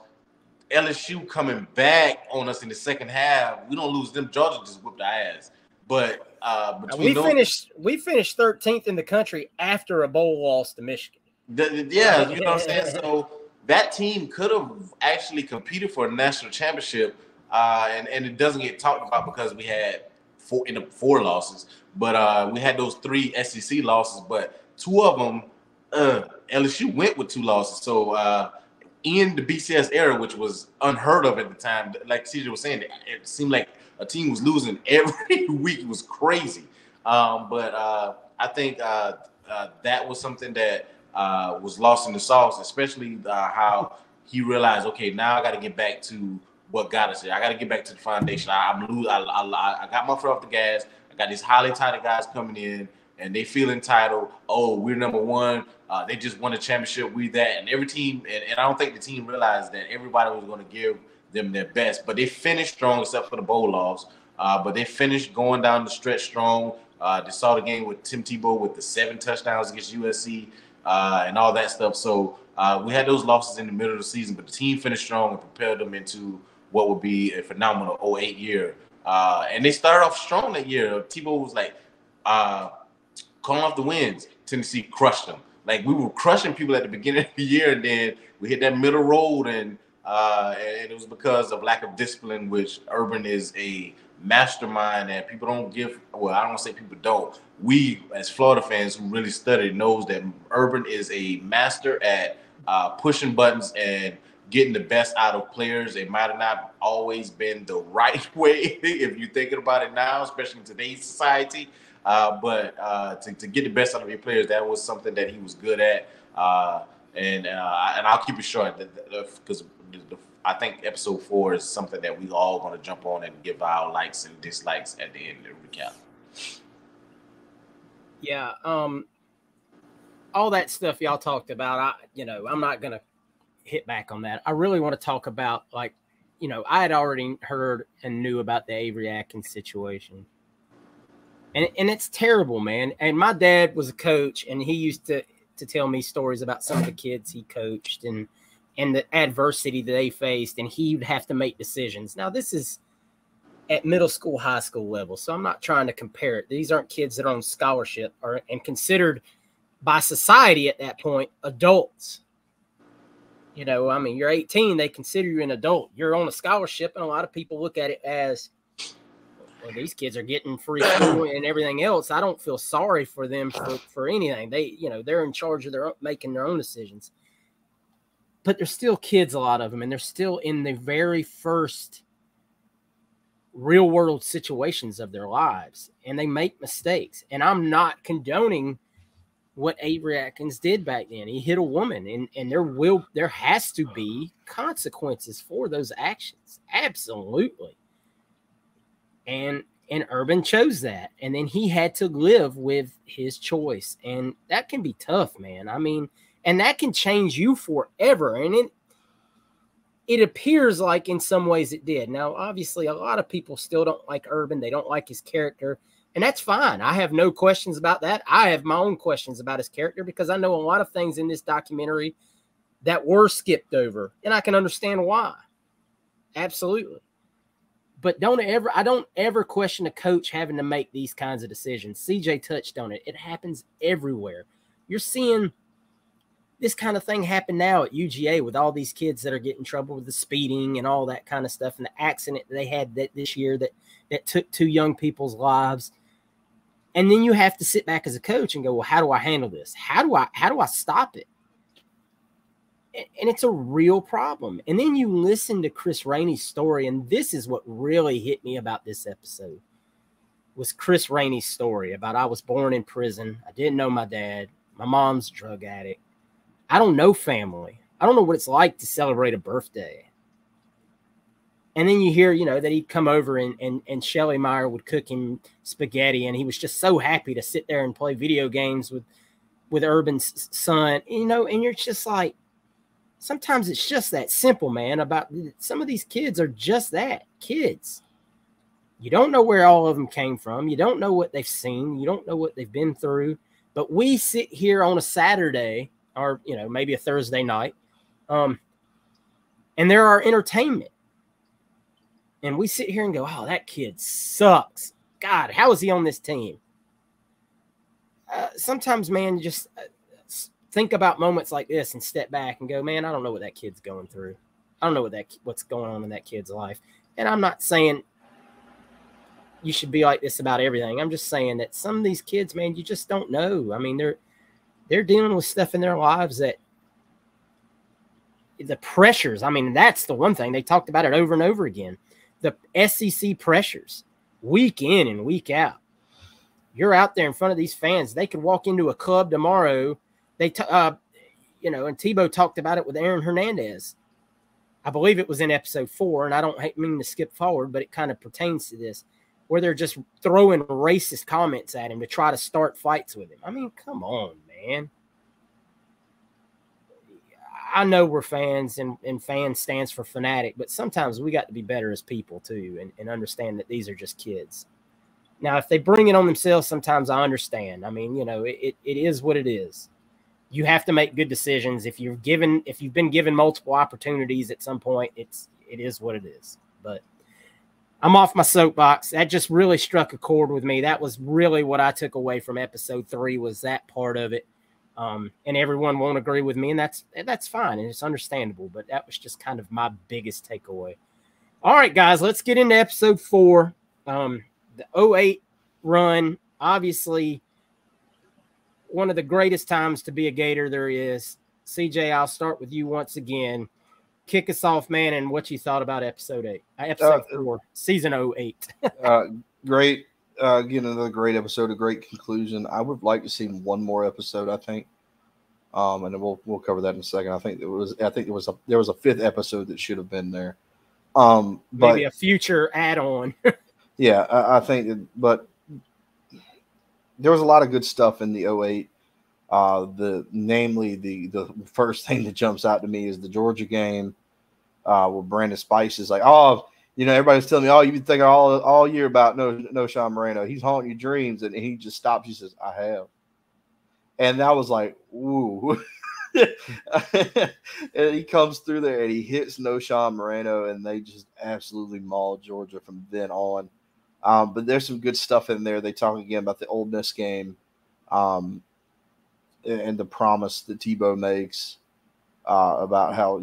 LSU coming back on us in the second half, we don't lose them. Georgia just whipped our ass. But we finished 13th in the country after a bowl loss to Michigan. You know what I'm saying? So that team could have actually competed for a national championship, and it doesn't get talked about because we had four losses, but we had those 3 SEC losses, but 2 of them, LSU went with 2 losses. So in the BCS era, which was unheard of at the time, like CJ was saying, it seemed like a team was losing every week. It was crazy. But I think that was something that was lost in the sauce, especially how he realized, okay, now I got to get back to what got us here. I got to get back to the foundation. I got my foot off the gas. I got these highly touted guys coming in, and they feel entitled. Oh, we're number 1. They just won a championship. We that, and every team, and I don't think the team realized that everybody was going to give them their best. But they finished strong, except for the bowl loss. But they finished going down the stretch strong. They saw the game with Tim Tebow with the 7 touchdowns against USC and all that stuff. So we had those losses in the middle of the season, but the team finished strong and propelled them into what would be a phenomenal 08 year. And they started off strong that year. Tebow was like calling off the wins. Tennessee crushed them. Like, we were crushing people at the beginning of the year, and then we hit that middle road, and it was because of lack of discipline, which Urban is a mastermind, and people don't give. Well, I don't want to say people don't. We, as Florida fans who really studied, knows that Urban is a master at pushing buttons and getting the best out of players. It might have not always been the right way if you're thinking about it now, especially in today's society. But to get the best out of your players, that was something that he was good at. And I'll keep it short because I think episode 4 is something that we all going to jump on and give our likes and dislikes at the end of the recap. Yeah. All that stuff y'all talked about, I'm not going to hit back on that. I really want to talk about, like, I had already heard and knew about the Avery Atkins situation. And it's terrible, man. And my dad was a coach, and he used to tell me stories about some of the kids he coached and the adversity that they faced, and he would have to make decisions. Now, this is at middle school, high school level, so I'm not trying to compare it. These aren't kids that are on scholarship and considered by society at that point adults. You're 18, they consider you an adult. You're on a scholarship, and a lot of people look at it as, well, these kids are getting free school and everything else. I don't feel sorry for them for anything. They're in charge of making their own decisions. But they're still kids, a lot of them, and they're still in the very first real world situations of their lives, and they make mistakes. And I'm not condoning what Avery Atkins did back then. He hit a woman, and there has to be consequences for those actions. Absolutely. And Urban chose that, and then he had to live with his choice, and that can be tough, man. And that can change you forever. And it appears like in some ways it did. Now, obviously, a lot of people still don't like Urban. They don't like his character, and that's fine. I have no questions about that. I have my own questions about his character because I know a lot of things in this documentary that were skipped over, and I can understand why. Absolutely. But I don't ever question a coach having to make these kinds of decisions. CJ touched on it. It happens everywhere. You're seeing this kind of thing happen now at UGA with all these kids that are getting in trouble with the speeding and all that kind of stuff, and the accident they had this year that took 2 young people's lives. And then you have to sit back as a coach and go, well, how do I handle this? How do I stop it? And it's a real problem. And then you listen to Chris Rainey's story, and this is what really hit me about this episode, was Chris Rainey's story about, I was born in prison. I didn't know my dad. My mom's a drug addict. I don't know family. I don't know what it's like to celebrate a birthday. And then you hear, that he'd come over and Shelly Meyer would cook him spaghetti, and he was just so happy to sit there and play video games with Urban's son, and you're just like, sometimes it's just that simple, man. About some of these kids are just that, kids. You don't know where all of them came from. You don't know what they've seen. You don't know what they've been through. But we sit here on a Saturday or, maybe a Thursday night, and they're our entertainment. And we sit here and go, oh, that kid sucks. God, how is he on this team? Sometimes, man, just think about moments like this and step back and go, man, I don't know what that kid's going through. I don't know what's going on in that kid's life. And I'm not saying you should be like this about everything. I'm just saying that some of these kids, man, you just don't know. I mean, they're dealing with stuff in their lives that the pressures. I mean, that's the one thing they talked about it over and over again. The SEC pressures, week in and week out. You're out there in front of these fans. They could walk into a club tomorrow. And Tebow talked about it with Aaron Hernandez. I believe it was in episode 4, and I don't mean to skip forward, but it kind of pertains to this, where they're just throwing racist comments at him to try to start fights with him. I mean, come on, man. I know we're fans, and fan stands for fanatic, but sometimes we got to be better as people too, and understand that these are just kids. Now, if they bring it on themselves, sometimes I understand. I mean, it is what it is. You have to make good decisions. If you've been given multiple opportunities at some point, it is what it is. But I'm off my soapbox. That just really struck a chord with me. That was really what I took away from episode 3, was that part of it. And everyone won't agree with me, and that's fine, and it's understandable. But that was just kind of my biggest takeaway. All right, guys, let's get into episode 4. The 2008 run, obviously one of the greatest times to be a Gator there is. CJ, I'll start with you once again. Kick us off, man, and what you thought about episode 4, season 08. Great. Again, another great episode, a great conclusion. I would like to see one more episode, I think. And then we'll cover that in a second. I think there was a 5th episode that should have been there. Maybe a future add-on. Yeah, I think, but there was a lot of good stuff in the 08. Namely the first thing that jumps out to me is the Georgia game, where Brandon Spice is like, everybody's telling me, you've been thinking all year about Knowshon Moreno. He's haunting your dreams, and he just stops. He says, I have. And that was like, ooh. And he comes through there and he hits Knowshon Moreno, and they just absolutely maul Georgia from then on. But there's some good stuff in there. They talk again about the Ole Miss game, and the promise that Tebow makes about how,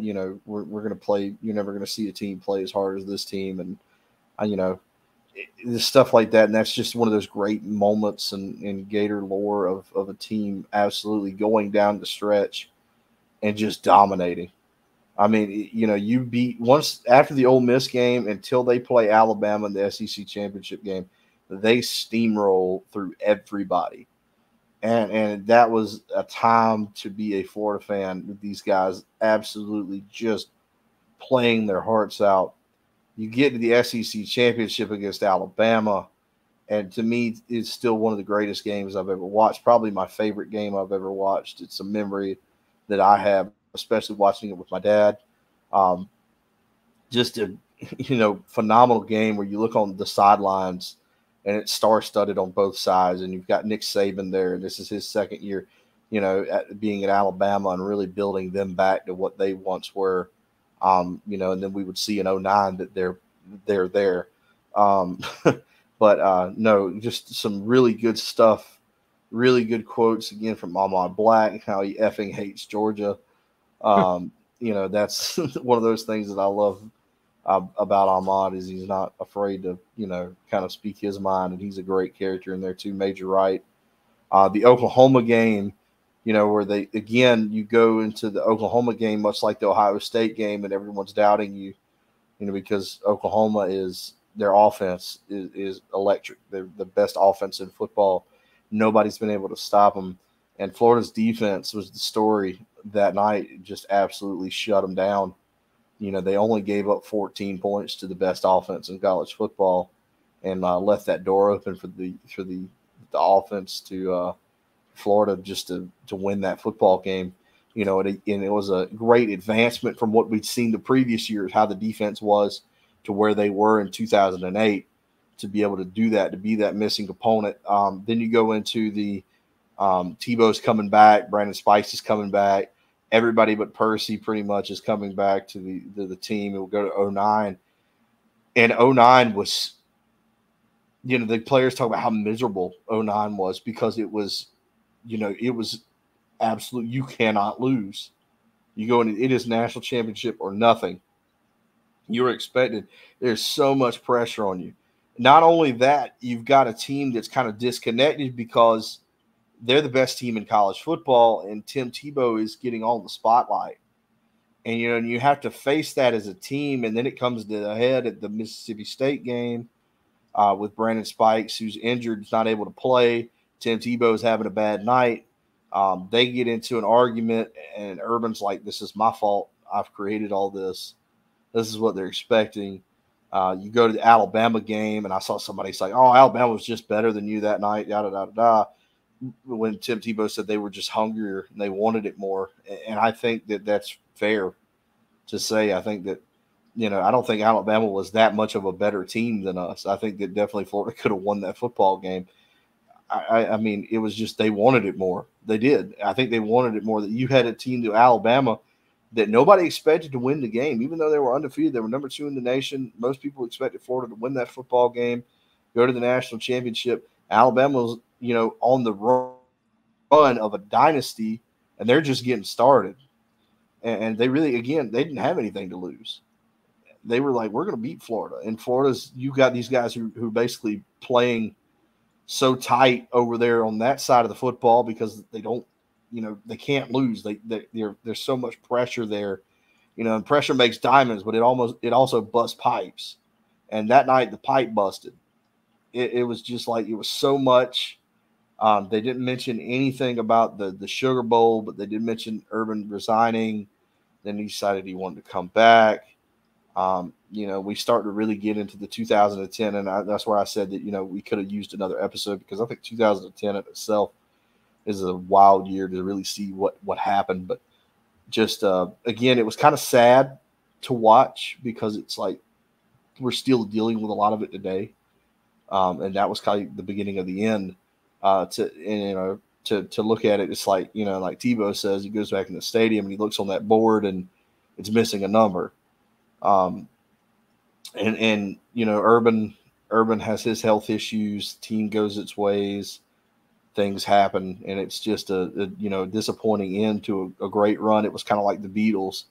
we're going to play. You're never going to see a team play as hard as this team, and stuff like that. And that's just one of those great moments in Gator lore of a team absolutely going down the stretch and just dominating. I mean, you beat once after the Ole Miss game until they play Alabama in the SEC championship game, they steamroll through everybody. And that was a time to be a Florida fan with these guys absolutely just playing their hearts out. You get to the SEC championship against Alabama, and to me, it's still one of the greatest games I've ever watched, probably my favorite game I've ever watched. It's a memory that I have, especially watching it with my dad. Just a phenomenal game where you look on the sidelines and it's star-studded on both sides, and you've got Nick Saban there, and this is his second year, being at Alabama and really building them back to what they once were. And then we would see in 2009 that they're there. But no, just some really good stuff, really good quotes again from Ahmad Black, how he effing hates Georgia. That's one of those things that I love about Ahmad, is he's not afraid to, kind of speak his mind, and he's a great character in there too. Major Wright, the Oklahoma game, where you go into the Oklahoma game, much like the Ohio State game, and everyone's doubting you, because Oklahoma their offense is electric. They're the best offense in football. Nobody's been able to stop them. And Florida's defense was the story that night. It just absolutely shut them down. They only gave up 14 points to the best offense in college football, and left that door open for the offense to Florida just to win that football game. And it was a great advancement from what we'd seen the previous years, how the defense was to where they were in 2008, to be able to do that, to be that missing component. Then you go into the Tebow's coming back, Brandon Spice is coming back. Everybody but Percy pretty much is coming back to the team. It will go to 2009. And 2009 was, the players talk about how miserable 2009 was, because it was, it was absolute. You cannot lose. You go in, it is national championship or nothing. You're expected. There's so much pressure on you. Not only that, you've got a team that's kind of disconnected because they're the best team in college football, and Tim Tebow is getting all the spotlight. And you have to face that as a team, and then it comes to the head at the Mississippi State game with Brandon Spikes, who's injured, is not able to play. Tim Tebow's having a bad night. They get into an argument, and Urban's like, "This is my fault. I've created all this. This is what they're expecting." You go to the Alabama game, and I saw somebody say, "Oh, Alabama was just better than you that night." Yada yada yada. When Tim Tebow said they were just hungrier and they wanted it more, and I think that that's fair to say. I think that I don't think Alabama was that much of a better team than us. I think that definitely Florida could have won that football game. I mean, it was just they wanted it more. They did. I think they wanted it more. That you had a team to Alabama that nobody expected to win the game, even though they were undefeated. They were number 2 in the nation. Most people expected Florida to win that football game, go to the national championship. Alabama was, on the run of a dynasty, and they're just getting started. And they really, again, they didn't have anything to lose. They were like, we're going to beat Florida. And Florida's, you got these guys who basically playing so tight over there on that side of the football because they don't, they can't lose. There's so much pressure there, and pressure makes diamonds, but it also busts pipes. And that night the pipe busted. It was just like, it was so much. They didn't mention anything about the Sugar Bowl, but they did mention Urban resigning. Then he decided he wanted to come back. We started to really get into the 2010, and that's where I said that, we could have used another episode because I think 2010 in itself is a wild year to really see what happened. But just, again, it was kind of sad to watch because it's like we're still dealing with a lot of it today. And that was kind of the beginning of the end. To look at it, it's like, like Tebow says, he goes back in the stadium and he looks on that board and it's missing a number. Urban has his health issues, team goes its ways, things happen, and it's just a disappointing end to a great run. It was kind of like the Beatles,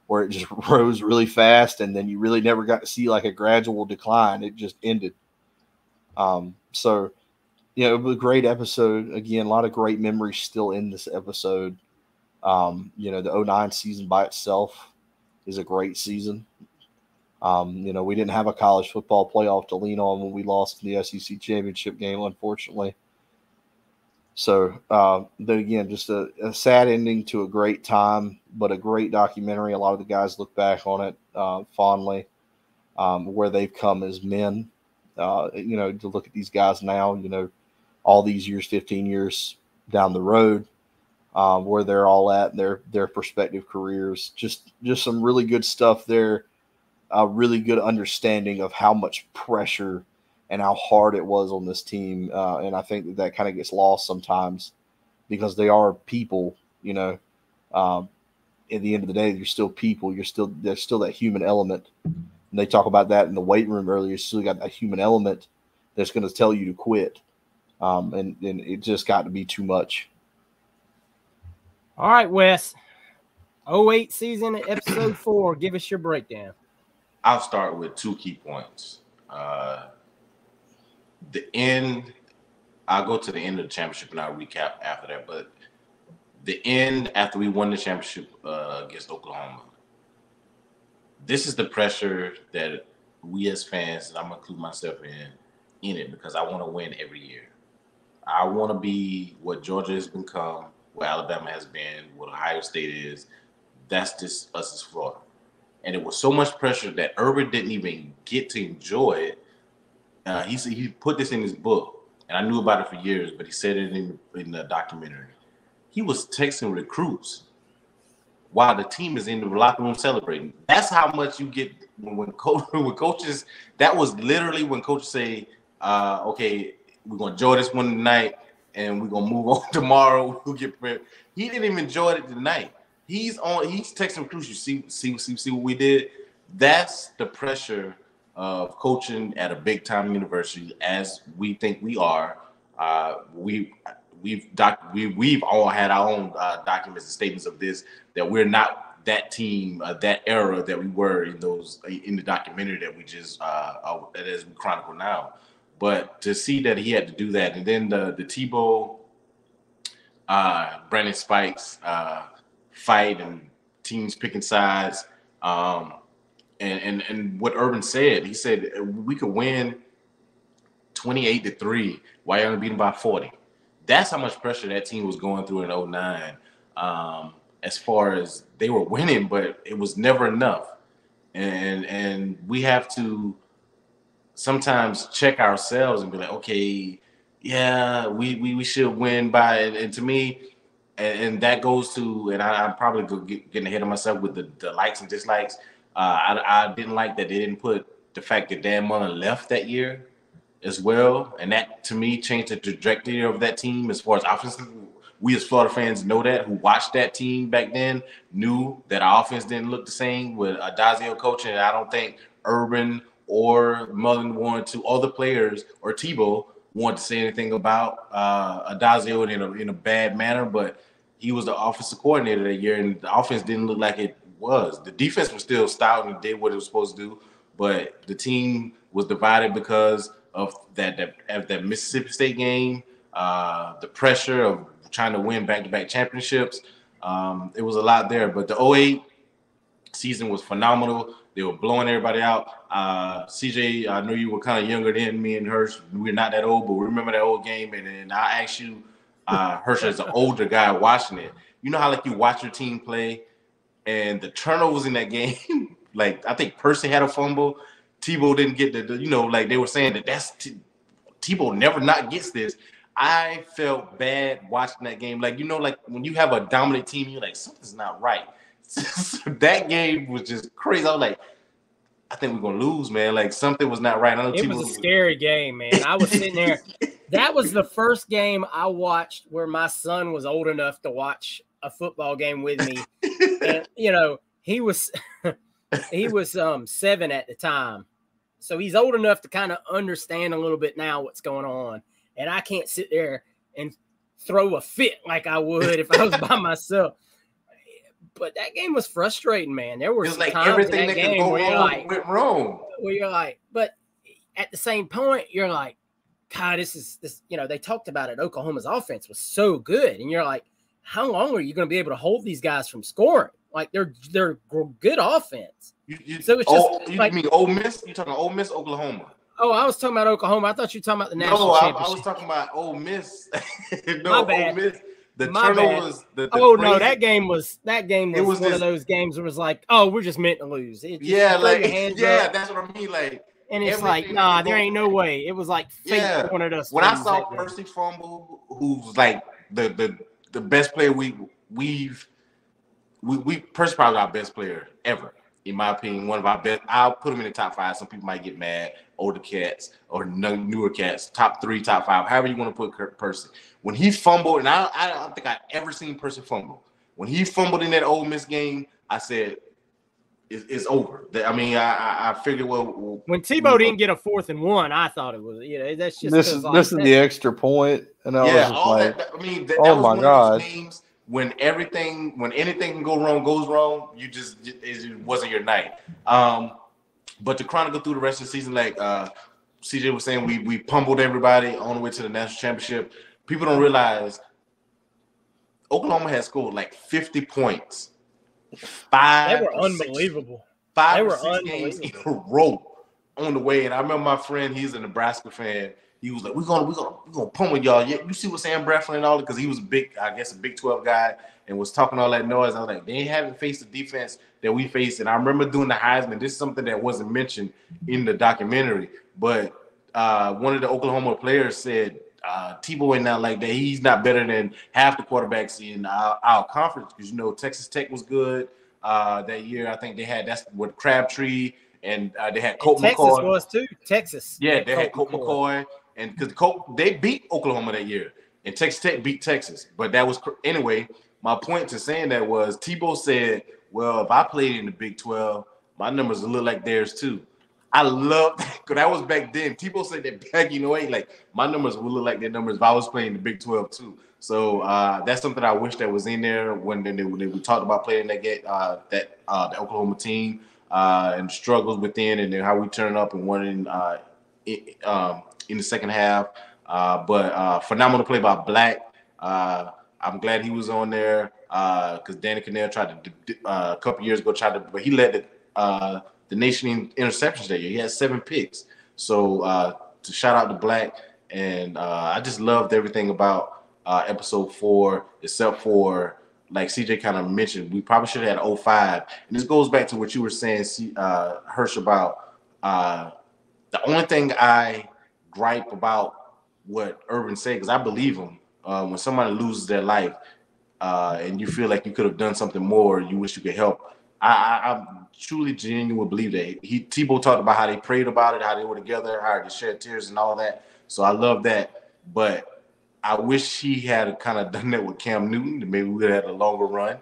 where it just rose really fast and then you really never got to see like a gradual decline. It just ended. So it was a great episode. Again, a lot of great memories still in this episode. The 2009 season by itself is a great season. We didn't have a college football playoff to lean on when we lost in the SEC championship game, unfortunately. So, then again, just a sad ending to a great time, but a great documentary. A lot of the guys look back on it fondly, where they've come as men. To look at these guys now, all these years, 15 years down the road, where they're all at, their prospective careers. Just some really good stuff there. A really good understanding of how much pressure and how hard it was on this team. And I think that kind of gets lost sometimes because they are people, at the end of the day, you're still people. There's still that human element. And they talk about that in the weight room earlier. You still got that human element that's going to tell you to quit. And it just got to be too much. All right, Wes. 2008 season, episode 4. Give us your breakdown. I'll start with 2 key points. The end, I'll go to the end of the championship and I'll recap after that. But the end, after we won the championship against Oklahoma, this is the pressure that we as fans, and I'm going to include myself in it because I want to win every year. I want to be what Georgia has become, what Alabama has been, what Ohio State is. That's just us as Florida. And it was so much pressure that Urban didn't even get to enjoy it. He put this in his book, and I knew about it for years, but he said it in the documentary. He was texting recruits while the team is in the locker room celebrating. That's how much you get when coaches. That was literally when coaches say, "Okay, we're gonna enjoy this one tonight, and we're gonna move on tomorrow. We'll get prepared." He didn't even enjoy it tonight. He's texting recruits. You see what we did. That's the pressure of coaching at a big time university, as we think we are. We we've all had our own documents and statements of this, that we're not that team, that era that we were in the documentary that we just that is chronicle now. But to see that he had to do that, and then the Tebow, Brandon Spikes fight, and teams picking sides, and what Urban said, he said we could win 28-3 while you're only beating by 40. That's how much pressure that team was going through in 2009. As far as they were winning, but it was never enough. And we have to sometimes check ourselves and be like, okay, yeah, we should win by, and to me, and that goes to, and I'm probably getting ahead of myself with the likes and dislikes. I didn't like that they didn't put the fact that Dan Mullen left that year as well, and that to me changed the trajectory of that team as far as offensive. We as Florida fans know that, who watched that team back then, knew that our offense didn't look the same with Adazio coaching. And I don't think Urban or Mullen wanted to, other players or Tebow wanted to say anything about Adazio in a bad manner, but he was the offensive coordinator that year, and the offense didn't look like it was. The defense was still stout and did what it was supposed to do, but the team was divided because of that Mississippi State game, the pressure of trying to win back-to-back championships. It was a lot there, but the 2008 season was phenomenal. They were blowing everybody out. CJ, I know you were kind of younger than me and Hirsch. We're not that old, but we remember that old game. And then I asked you, Hirsch, as an older guy watching it, you know how like you watch your team play and the turnovers in that game, like I think Percy had a fumble. Tebow didn't get like they were saying that Tebow never not gets this. I felt bad watching that game. Like, like when you have a dominant team, you're like, something's not right. So that game was just crazy. I was like, I think we're going to lose, man. Like, something was not right. It was a scary game, man. I was sitting there. That was the first game I watched where my son was old enough to watch a football game with me. And, he was 7 at the time. So he's old enough to kind of understand a little bit now what's going on. And I can't sit there and throw a fit like I would if I was by myself. But that game was frustrating, man. There were like everything that can go wrong went wrong. Where you're like, but at the same point, you're like, God, this. They talked about it. Oklahoma's offense was so good, and you're like, how long are you going to be able to hold these guys from scoring? Like they're good offense. So it's just you mean Ole Miss? You talking Ole Miss, Oklahoma? Oh, I was talking about Oklahoma. I thought you were talking about the national championship. I was talking about Ole Miss. My bad. Ole Miss. The turnovers. No, that game was one of those games where it was like, oh, we're just meant to lose. That's what I mean. Like, and it's like, nah, there ain't no way. It was like fate wanted us. When I saw Percy fumble, who's like the best player Percy probably our best player ever. In my opinion, one of our best. I'll put him in the top 5. Some people might get mad. Older cats or newer cats, top 3, top 5, however you want to put Percy. When he fumbled, and I don't think I've ever seen Percy fumble. When he fumbled in that Ole Miss game, I said, it's over. I figured, well, when Tebow didn't get a 4th and 1, I thought it was, that's just this is the extra point, and I was just like, that was one of those games when anything can go wrong goes wrong. It wasn't your night. But to chronicle through the rest of the season, like CJ was saying, we pummeled everybody on the way to the national championship. People don't realize Oklahoma has scored like 50 points. They were unbelievable. 5 or 6 games in a row on the way. And I remember my friend, he's a Nebraska fan. He was like, we're gonna pummel y'all. Yeah, you see what Sam Bradford and all that, because he was a Big 12 guy and was talking all that noise. I was like, they haven't faced the defense that we faced. And I remember doing the Heisman. This is something that wasn't mentioned in the documentary, but one of the Oklahoma players said Tebow ain't not like that. He's not better than half the quarterbacks in our conference, because Texas Tech was good that year. I think they had that's what Crabtree and they had Colt McCoy. Texas was too. Texas. Yeah, they had Colt McCoy. And because they beat Oklahoma that year, and Texas Tech beat Texas. But that was anyway. My point to saying that was Tebow said, "Well, if I played in the Big 12, my numbers would look like theirs too." I love because that was back then. Tebow said that back in 2008, like my numbers would look like their numbers if I was playing the Big 12 too. So that's something I wish that was in there when we talked about playing that game, the Oklahoma team and the struggles within, and then how we turned up and won in the second half. But phenomenal play by Black. I'm glad he was on there because Danny Cannell tried to a couple years ago but he led the nation in interceptions that year. He had 7 picks. So to shout out to Black, and I just loved everything about episode 4, except for, like CJ kind of mentioned, we probably should have had 05. And this goes back to what you were saying, Hirsch, about the only thing I gripe about what Urban said, because I believe him, when somebody loses their life and you feel like you could have done something more, you wish you could help. I truly, genuinely believe that. Tebow talked about how they prayed about it, how they were together, how they shed tears and all that. So I love that. But I wish he had kind of done that with Cam Newton. Maybe we would have had a longer run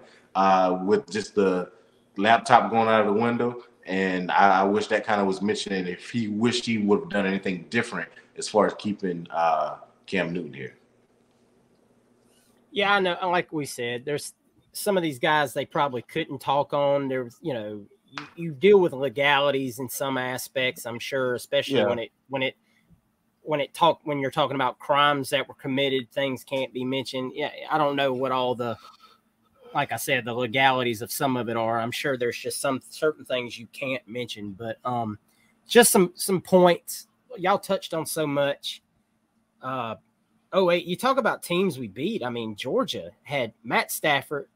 with just the laptop going out of the window. And I wish that kind of was mentioned. And if he wished he would have done anything different as far as keeping Cam Newton here. Yeah, I know. Like we said, there's some of these guys they probably couldn't talk on. There's, you deal with legalities in some aspects, I'm sure, especially when you're talking about crimes that were committed, things can't be mentioned. Yeah, I don't know what all like I said, the legalities of some of it are. I'm sure there's just some certain things you can't mention, but just some points. Y'all touched on so much. You talk about teams we beat. I mean, Georgia had Matt Stafford,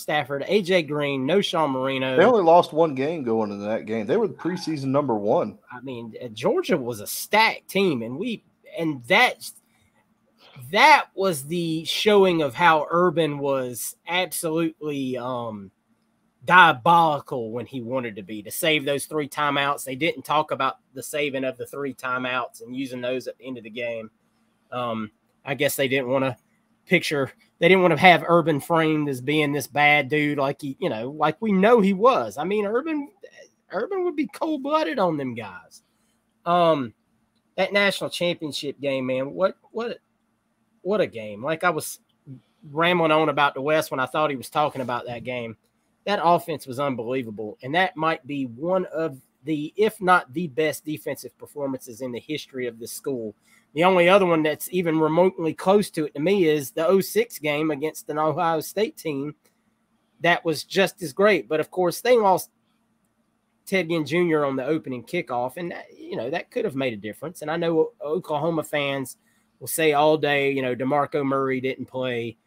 AJ Green, Knowshon Moreno. They only lost 1 game going into that game. They were the preseason number 1. I mean, Georgia was a stacked team, and that was the showing of how Urban was absolutely diabolical when he wanted to save those 3 timeouts. They didn't talk about the saving of the 3 timeouts and using those at the end of the game. I guess they didn't want to have Urban framed as being this bad dude like like we know he was. I mean, Urban would be cold-blooded on them guys. That national championship game, man, what a game. Like I was rambling on about the West when I thought he was talking about that game. That offense was unbelievable, and that might be one of the, if not the best defensive performances in the history of this school. The only other one that's even remotely close to it to me is the 06 game against an Ohio State team that was just as great. But, of course, they lost Ted Ginn Jr. on the opening kickoff, and, that could have made a difference. And I know Oklahoma fans will say all day, DeMarco Murray didn't play.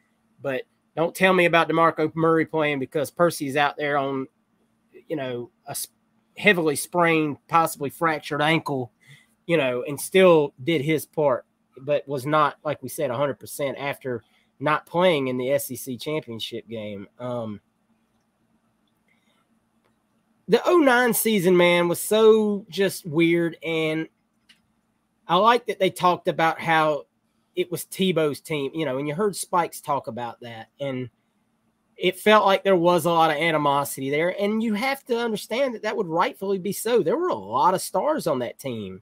But don't tell me about DeMarco Murray playing because Percy's out there on, a heavily sprained, possibly fractured ankle, and still did his part, but was not, like we said, 100% after not playing in the SEC championship game. The 09 season, man, was so just weird. And I like that they talked about how it was Tebow's team, and you heard Spikes talk about that. And it felt like there was a lot of animosity there. And you have to understand that would rightfully be so. There were a lot of stars on that team.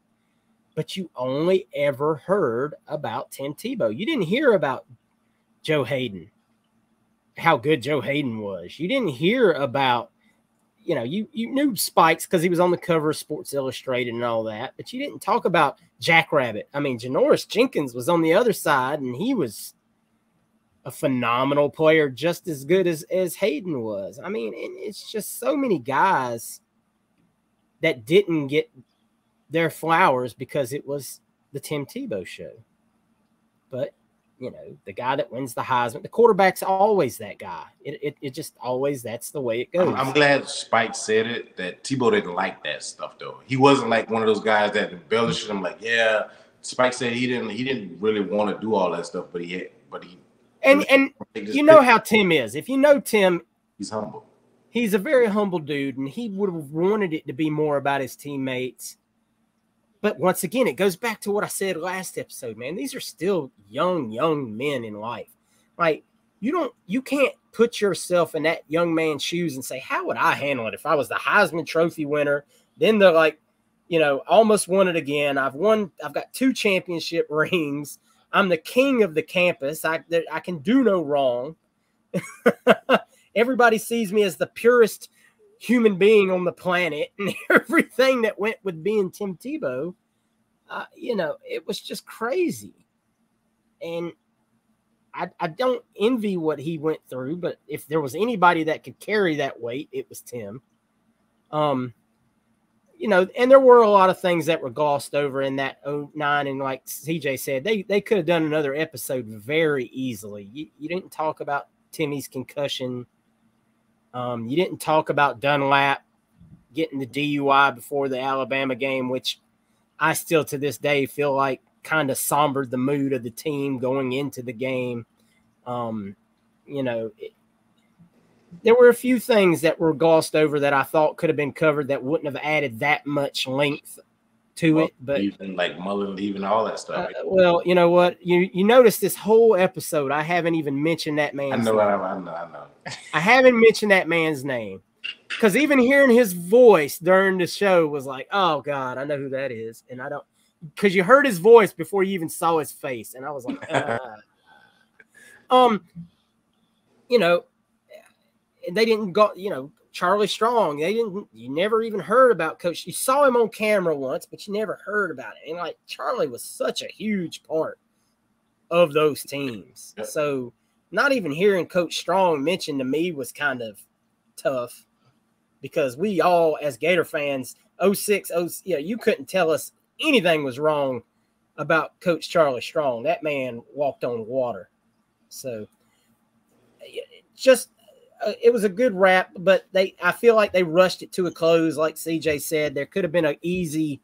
But you only ever heard about Tim Tebow. You didn't hear about Joe Hayden, how good Joe Hayden was. You didn't hear about, you knew Spikes because he was on the cover of Sports Illustrated and all that, but you didn't talk about Jackrabbit. I mean, Janoris Jenkins was on the other side, and he was a phenomenal player, just as good as Hayden was. I mean, it's just so many guys that didn't get their flowers because it was the Tim Tebow show. But, the guy that wins the Heisman, the quarterback's always that guy. It just always, that's the way it goes. I'm glad Spike said it, that Tebow didn't like that stuff, though. He wasn't like one of those guys that embellished him. Like, yeah, Spike said he didn't really want to do all that stuff, but he and you know how Tim is. If you know Tim, he's humble. He's a very humble dude, and he would have wanted it to be more about his teammates. But once again, it goes back to what I said last episode, man. These are still young men in life. Like, you can't put yourself in that young man's shoes and say, how would I handle it if I was the Heisman Trophy winner? Then they're like, almost won it again. I've got 2 championship rings. I'm the king of the campus. I can do no wrong. Everybody sees me as the purest human being on the planet, and everything that went with being Tim Tebow, it was just crazy. And I don't envy what he went through, but if there was anybody that could carry that weight, it was Tim. And there were a lot of things that were glossed over in that 09. And like CJ said, they could have done another episode very easily. You didn't talk about Timmy's concussion. You didn't talk about Dunlap getting the DUI before the Alabama game, which I still to this day feel like kind of sombered the mood of the team going into the game. There were a few things that were glossed over that I thought could have been covered that wouldn't have added that much length to it. But even like Mullen leaving, all that stuff. Well, you know what? You notice this whole episode, I haven't even mentioned that man's name. I know. I haven't mentioned that man's name because even hearing his voice during the show was like, oh God, I know who that is. And I don't, because you heard his voice before you even saw his face. And I was like, they didn't go, Charlie Strong. You never even heard about Coach. You saw him on camera once, but you never heard about it. And like Charlie was such a huge part of those teams. Yep. So not even hearing Coach Strong mentioned to me was kind of tough because we all, as Gator fans, 06, you couldn't tell us anything was wrong about Coach Charlie Strong. That man walked on water. So it was a good wrap, but I feel like they rushed it to a close. Like CJ said, there could have been an easy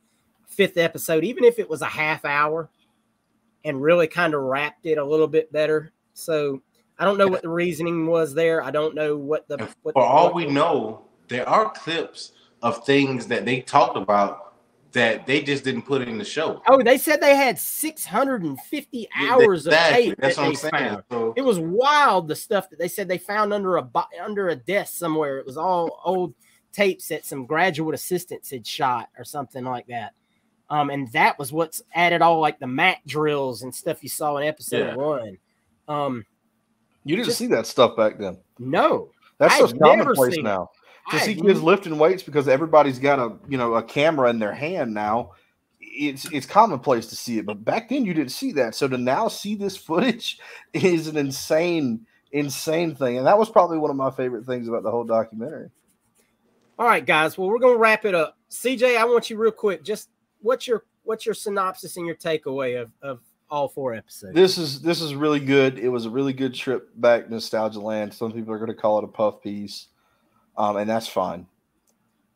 5th episode, even if it was a half hour, and really kind of wrapped it a little bit better. So I don't know what the reasoning was there. I don't know what we know, there are clips of things that they talked about that they just didn't put in the show. Oh, they said they had 650 hours of tape. That's what I'm saying. So, it was wild, the stuff that they said they found under a desk somewhere. It was all old tapes that some graduate assistants had shot or something like that. And that was what's added all like the mat drills and stuff you saw in episode 1. You didn't see that stuff back then. No. That's just commonplace now. To see kids lifting weights because everybody's got a camera in their hand now, it's commonplace to see it. But back then you didn't see that. So to now see this footage is an insane thing. And that was probably one of my favorite things about the whole documentary. All right, guys. Well, we're gonna wrap it up. CJ, I want you real quick. Just what's your synopsis and your takeaway of all 4 episodes? This is really good. It was a really good trip back nostalgia land. Some people are gonna call it a puff piece. And that's fine.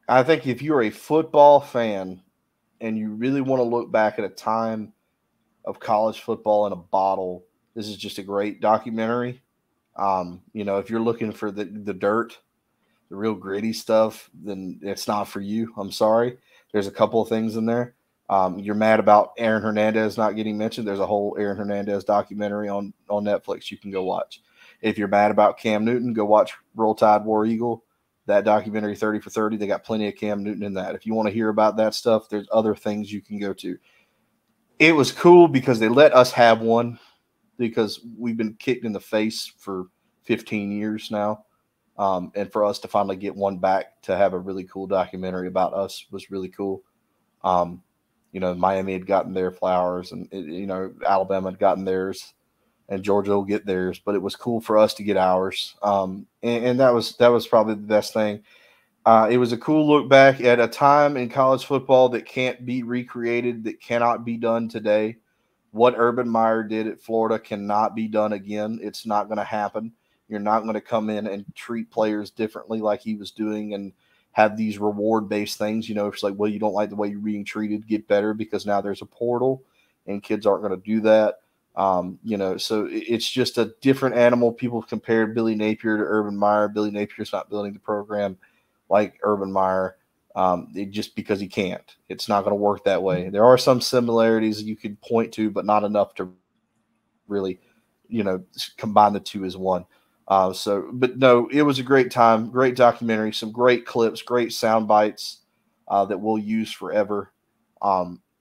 I think if you're a football fan and you really want to look back at a time of college football in a bottle, this is just a great documentary. If you're looking for the dirt, the real gritty stuff, then it's not for you. I'm sorry. There's a couple of things in there. You're mad about Aaron Hernandez not getting mentioned. There's a whole Aaron Hernandez documentary on Netflix you can go watch. If you're mad about Cam Newton, go watch Roll Tide War Eagle. That documentary 30 for 30, they got plenty of Cam Newton in that. If you want to hear about that stuff, there's other things you can go to. It was cool because they let us have one because we've been kicked in the face for 15 years now. And for us to finally get one back to have a really cool documentary about us was really cool. Miami had gotten their flowers and, Alabama had gotten theirs. And Georgia will get theirs, but it was cool for us to get ours. And that was probably the best thing. It was a cool look back at a time in college football that can't be recreated, that cannot be done today. What Urban Meyer did at Florida cannot be done again. It's not going to happen. You're not going to come in and treat players differently like he was doing and have these reward-based things. It's like, well, you don't like the way you're being treated, get better because now there's a portal and kids aren't going to do that. So it's just a different animal. People compared Billy Napier to Urban Meyer. Billy Napier's not building the program like Urban Meyer, just because he can't. It's not going to work that way. There are some similarities you could point to, but not enough to really, combine the two as one. But no, it was a great time, great documentary, some great clips, great sound bites that we'll use forever.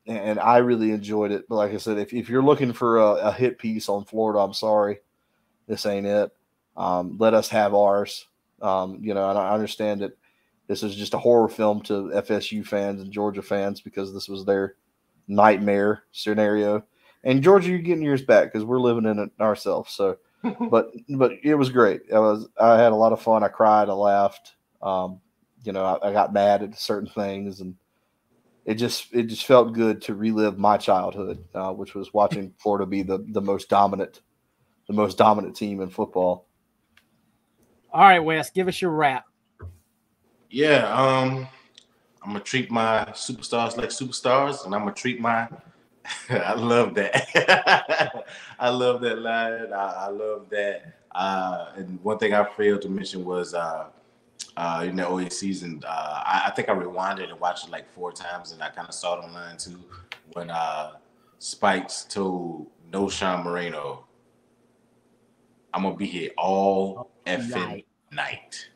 and I really enjoyed it. But like I said, if you're looking for a hit piece on Florida, I'm sorry, this ain't it. Let us have ours. You know, and I understand that this is just a horror film to FSU fans and Georgia fans because this was their nightmare scenario. And Georgia, you're getting yours back because we're living in it ourselves. So, but it was great. I had a lot of fun. I cried. I laughed. You know, I got mad at certain things, and it just felt good to relive my childhood, which was watching Florida be the most dominant team in football. All right, Wes, give us your wrap. Yeah, I'm gonna treat my superstars like superstars, and I'm gonna treat my. I love that. I love that line. I love that. And one thing I failed to mention was in the OA season, I think I rewinded and watched it like 4 times, and I kind of saw it online too when Spikes told Sean Moreno, "I'm gonna be here all effing night."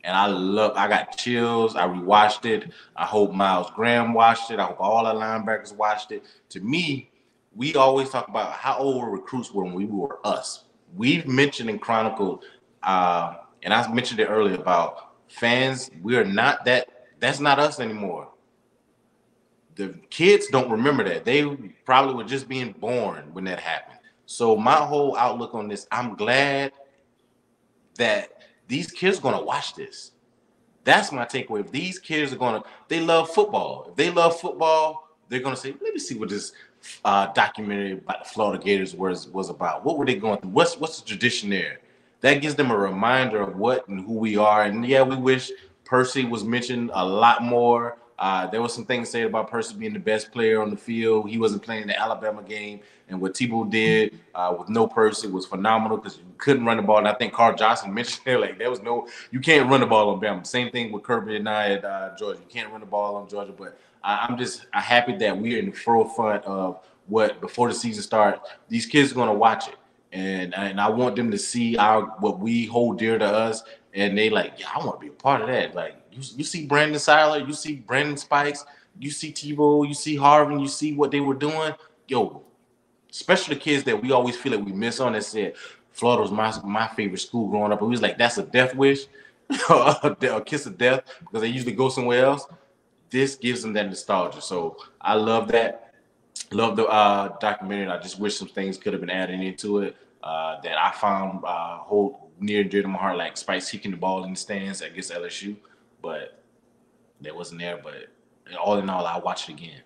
And I got chills. I rewatched it. I hope Miles Graham watched it. I hope all our linebackers watched it. To me, we always talk about how old recruits were when we were us. We've mentioned and chronicled, and I mentioned it earlier about fans. We are not that. That's not us anymore. The kids don't remember that. They probably were just being born when that happened. So my whole outlook on this, I'm glad that these kids are going to watch this. That's my takeaway. If these kids are they love football. If they love football, they're going to say, let me see what this documentary about the Florida Gators was about. What were they going through? What's the tradition there? That gives them a reminder of what and who we are. And yeah, we wish Percy was mentioned a lot more. There was some things said about Percy being the best player on the field. He wasn't playing the Alabama game. And what Tebow did with no Percy was phenomenal because you couldn't run the ball. And I think Carl Johnson mentioned it. Like, you can't run the ball on Bama. Same thing with Kirby and I at Georgia. You can't run the ball on Georgia. But I'm just happy that we're in the forefront of what, before the season starts, these kids are going to watch it. And I want them to see what we hold dear to us. And they like, yeah, I want to be a part of that. Like, you see Brandon Seiler, you see Brandon Spikes, you see Tebow, you see Harvin, you see what they were doing. Yo, especially the kids that we always feel like we miss on that said, Florida was my favorite school growing up. And we was like, that's a death wish, a kiss of death, because they usually go somewhere else. This gives them that nostalgia. So I love that. Love the documentary. I just wish some things could have been added into it that I found hold near and dear to my heart, like Spikes kicking the ball in the stands against LSU. But that wasn't there. But all in all, I'll watch it again.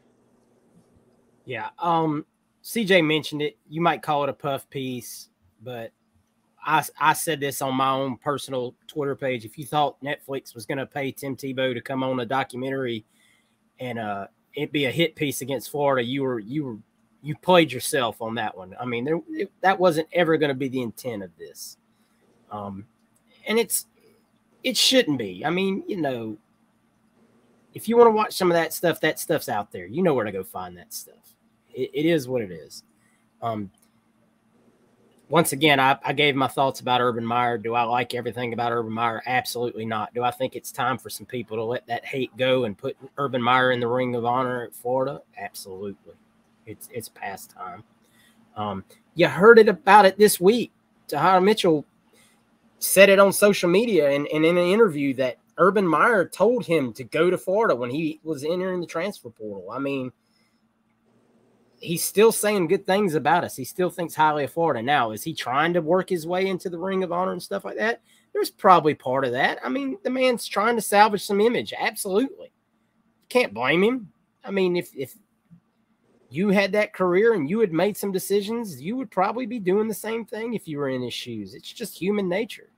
Yeah. CJ mentioned it. You might call it a puff piece, but I said this on my own personal Twitter page. If you thought Netflix was going to pay Tim Tebow to come on a documentary and it'd be a hit piece against Florida, you played yourself on that one. I mean, that wasn't ever going to be the intent of this. And it shouldn't be. I mean, you know, if you want to watch some of that stuff's out there. You know where to go find that stuff. It is what it is. Once again, I gave my thoughts about Urban Meyer. Do I like everything about Urban Meyer? Absolutely not. Do I think it's time for some people to let that hate go and put Urban Meyer in the Ring of Honor at Florida? Absolutely. It's past time. You heard about it this week. Tahira Mitchell said it on social media and in an interview that Urban Meyer told him to go to Florida when he was entering the transfer portal. I mean, he's still saying good things about us. He still thinks highly of Florida. Now, is he trying to work his way into the Ring of Honor and stuff like that? There's probably part of that. I mean, the man's trying to salvage some image. Absolutely. Can't blame him. I mean, if you had that career and you had made some decisions, you would probably be doing the same thing if you were in his shoes. It's just human nature.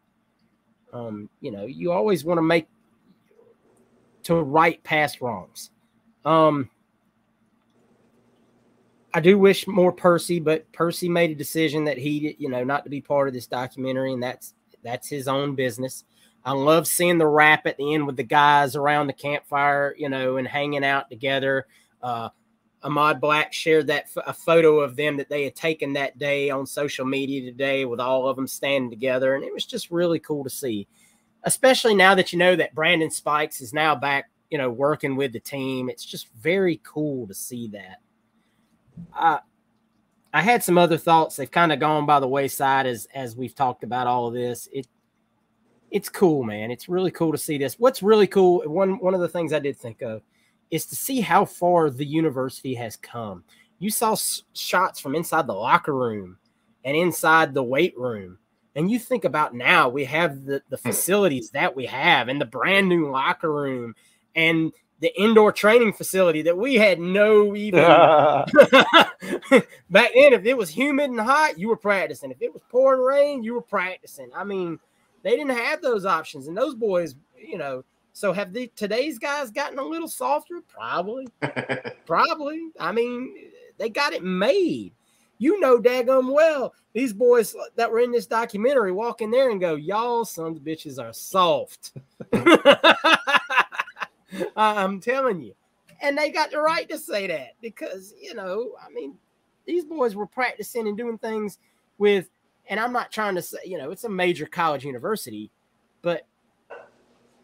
You know, you always want to right past wrongs. I do wish more Percy, but Percy made a decision that he, you know, not to be part of this documentary, and that's his own business. I love seeing the rap at the end with the guys around the campfire, you know, and hanging out together. Ahmad Black shared a photo of them that they had taken that day on social media today with all of them standing together, and it was just really cool to see, especially now that you know that Brandon Spikes is now back working with the team. It's just very cool to see that. I had some other thoughts. They've kind of gone by the wayside as we've talked about all of this. It's cool, man. It's really cool to see this. What's really cool, one of the things I did think of is to see how far the university has come. You saw shots from inside the locker room and inside the weight room. And you think about now we have the facilities that we have and the brand new locker room and the indoor training facility that we had no even back then. If it was humid and hot, you were practicing. If it was pouring rain, you were practicing. I mean, they didn't have those options. And those boys, so have today's guys gotten a little softer? Probably. Probably. I mean, they got it made. Daggum well, these boys that were in this documentary walk in there and go, y'all sons of bitches are soft. I'm telling you. And they got the right to say that because, these boys were practicing and doing things with, and I'm not trying to say, it's a major college university, but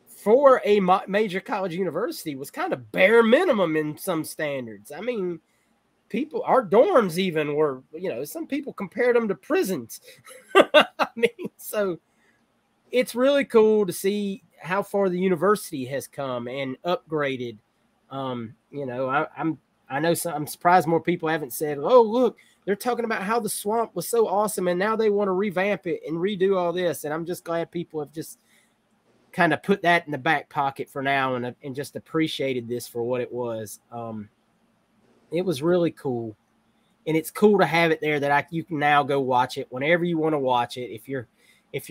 for a major college university was kind of bare minimum in some standards. I mean, our dorms even were, some people compared them to prisons. I mean, so it's really cool to see how far the university has come and upgraded. I'm surprised more people haven't said, oh, look, they're talking about how the Swamp was so awesome and now they want to revamp it and redo all this. And I'm just glad people have just kind of put that in the back pocket for now and just appreciated this for what it was. It was really cool. And it's cool to have it there that you can now go watch it whenever you want to watch it. If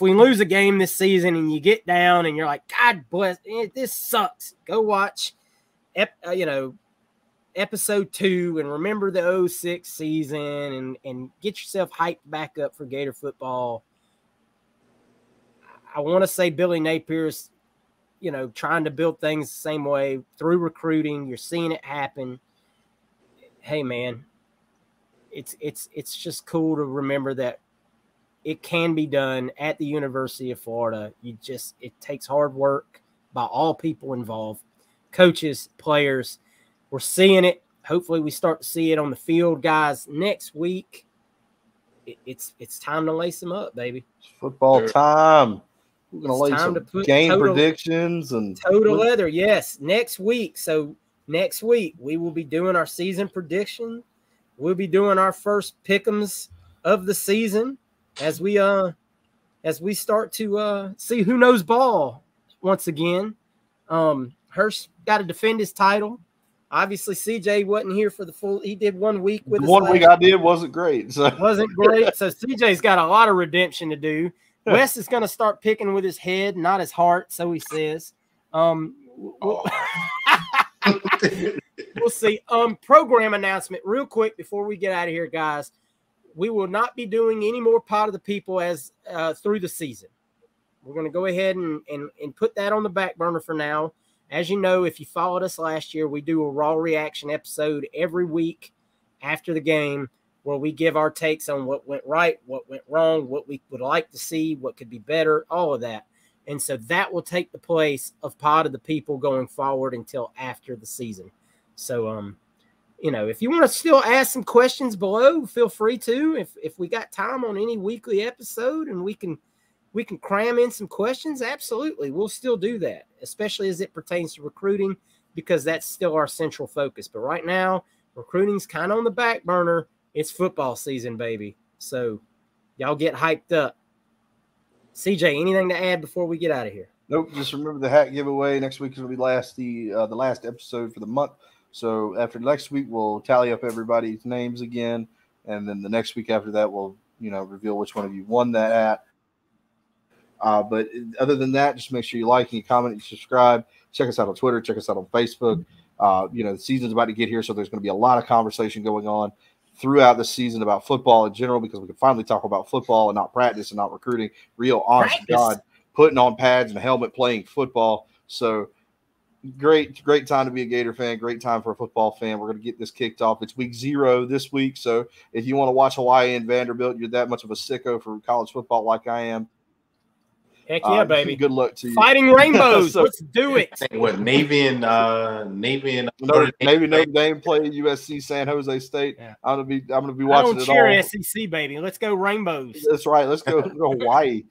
we lose a game this season and you get down and you're like, God bless, this sucks, go watch, episode 2 and remember the 06 season and get yourself hyped back up for Gator football. I want to say Billy Napier's, trying to build things the same way through recruiting. You're seeing it happen. Hey, man, it's just cool to remember that it can be done at the University of Florida. It takes hard work by all people involved, coaches, players. We're seeing it. Hopefully we start to see it on the field, guys. Next week, it's time to lace them up, baby. It's football time. We're going to lay some game predictions and total leather. Yes, next week. So next week we will be doing our season prediction. We'll be doing our first pick'ems of the season as we start to see who knows ball once again. Hurst got to defend his title. Obviously, CJ wasn't here for the full. He did 1 week with us. 1 week I did wasn't great. So. Wasn't great. So CJ's got a lot of redemption to do. Wes is going to start picking with his head, not his heart, so he says. We'll see. Program announcement real quick before we get out of here, guys. We will not be doing any more Pod of the People as through the season. We're going to go ahead and put that on the back burner for now. As you know, if you followed us last year, we do a Raw Reaction episode every week after the game where we give our takes on what went right, what went wrong, what we would like to see, what could be better, all of that. And so that will take the place of Pod of the People going forward until after the season. So, if you want to still ask some questions below, feel free to. If we got time on any weekly episode and we can cram in some questions, absolutely. We'll still do that, especially as it pertains to recruiting, because that's still our central focus. But right now, recruiting's kind of on the back burner. It's football season, baby. So y'all get hyped up. CJ, anything to add before we get out of here? Nope. Just remember the hat giveaway. Next week is going to be the last episode for the month. So after next week, we'll tally up everybody's names again. And then the next week after that, we'll, reveal which one of you won that hat. But other than that, just make sure you like and you comment and you subscribe. Check us out on Twitter. Check us out on Facebook. The season's about to get here, so there's going to be a lot of conversation going on throughout the season about football in general, because we can finally talk about football and not practice and not recruiting. Real, honest to God, putting on pads and a helmet, playing football. So great time to be a Gator fan. Great time for a football fan. We're going to get this kicked off. It's week 0 this week. So if you want to watch Hawaii and Vanderbilt, you're that much of a sicko for college football like I am, Heck yeah, baby. Good luck to you. Fighting Rainbows. So- Let's do it. What Navy and Maybe Notre Dame play USC San Jose State. Yeah. I'm gonna be I watching don't it cheer all. SEC, baby. Let's go Rainbows. That's right. Let's go to Hawaii.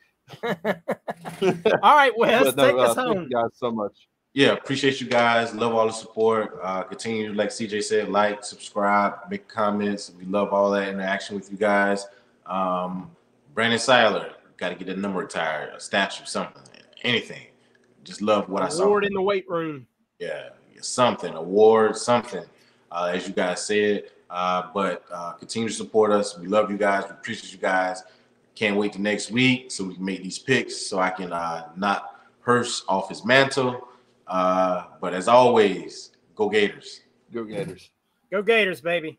All right, Wes, But no, take us thank home. you guys so much. Yeah, appreciate you guys. Love all the support. Continue, like CJ said, like, subscribe, make comments. We love all that interaction with you guys. Brandon Seiler, got to get that number retired, a statue, something, anything. Just love what I saw. Award in the weight room. Yeah, something, award, something, as you guys said. But continue to support us. We love you guys. We appreciate you guys. Can't wait to next week so we can make these picks so I can knock Hurst off his mantle. But as always, go Gators. Go Gators. Go Gators, baby.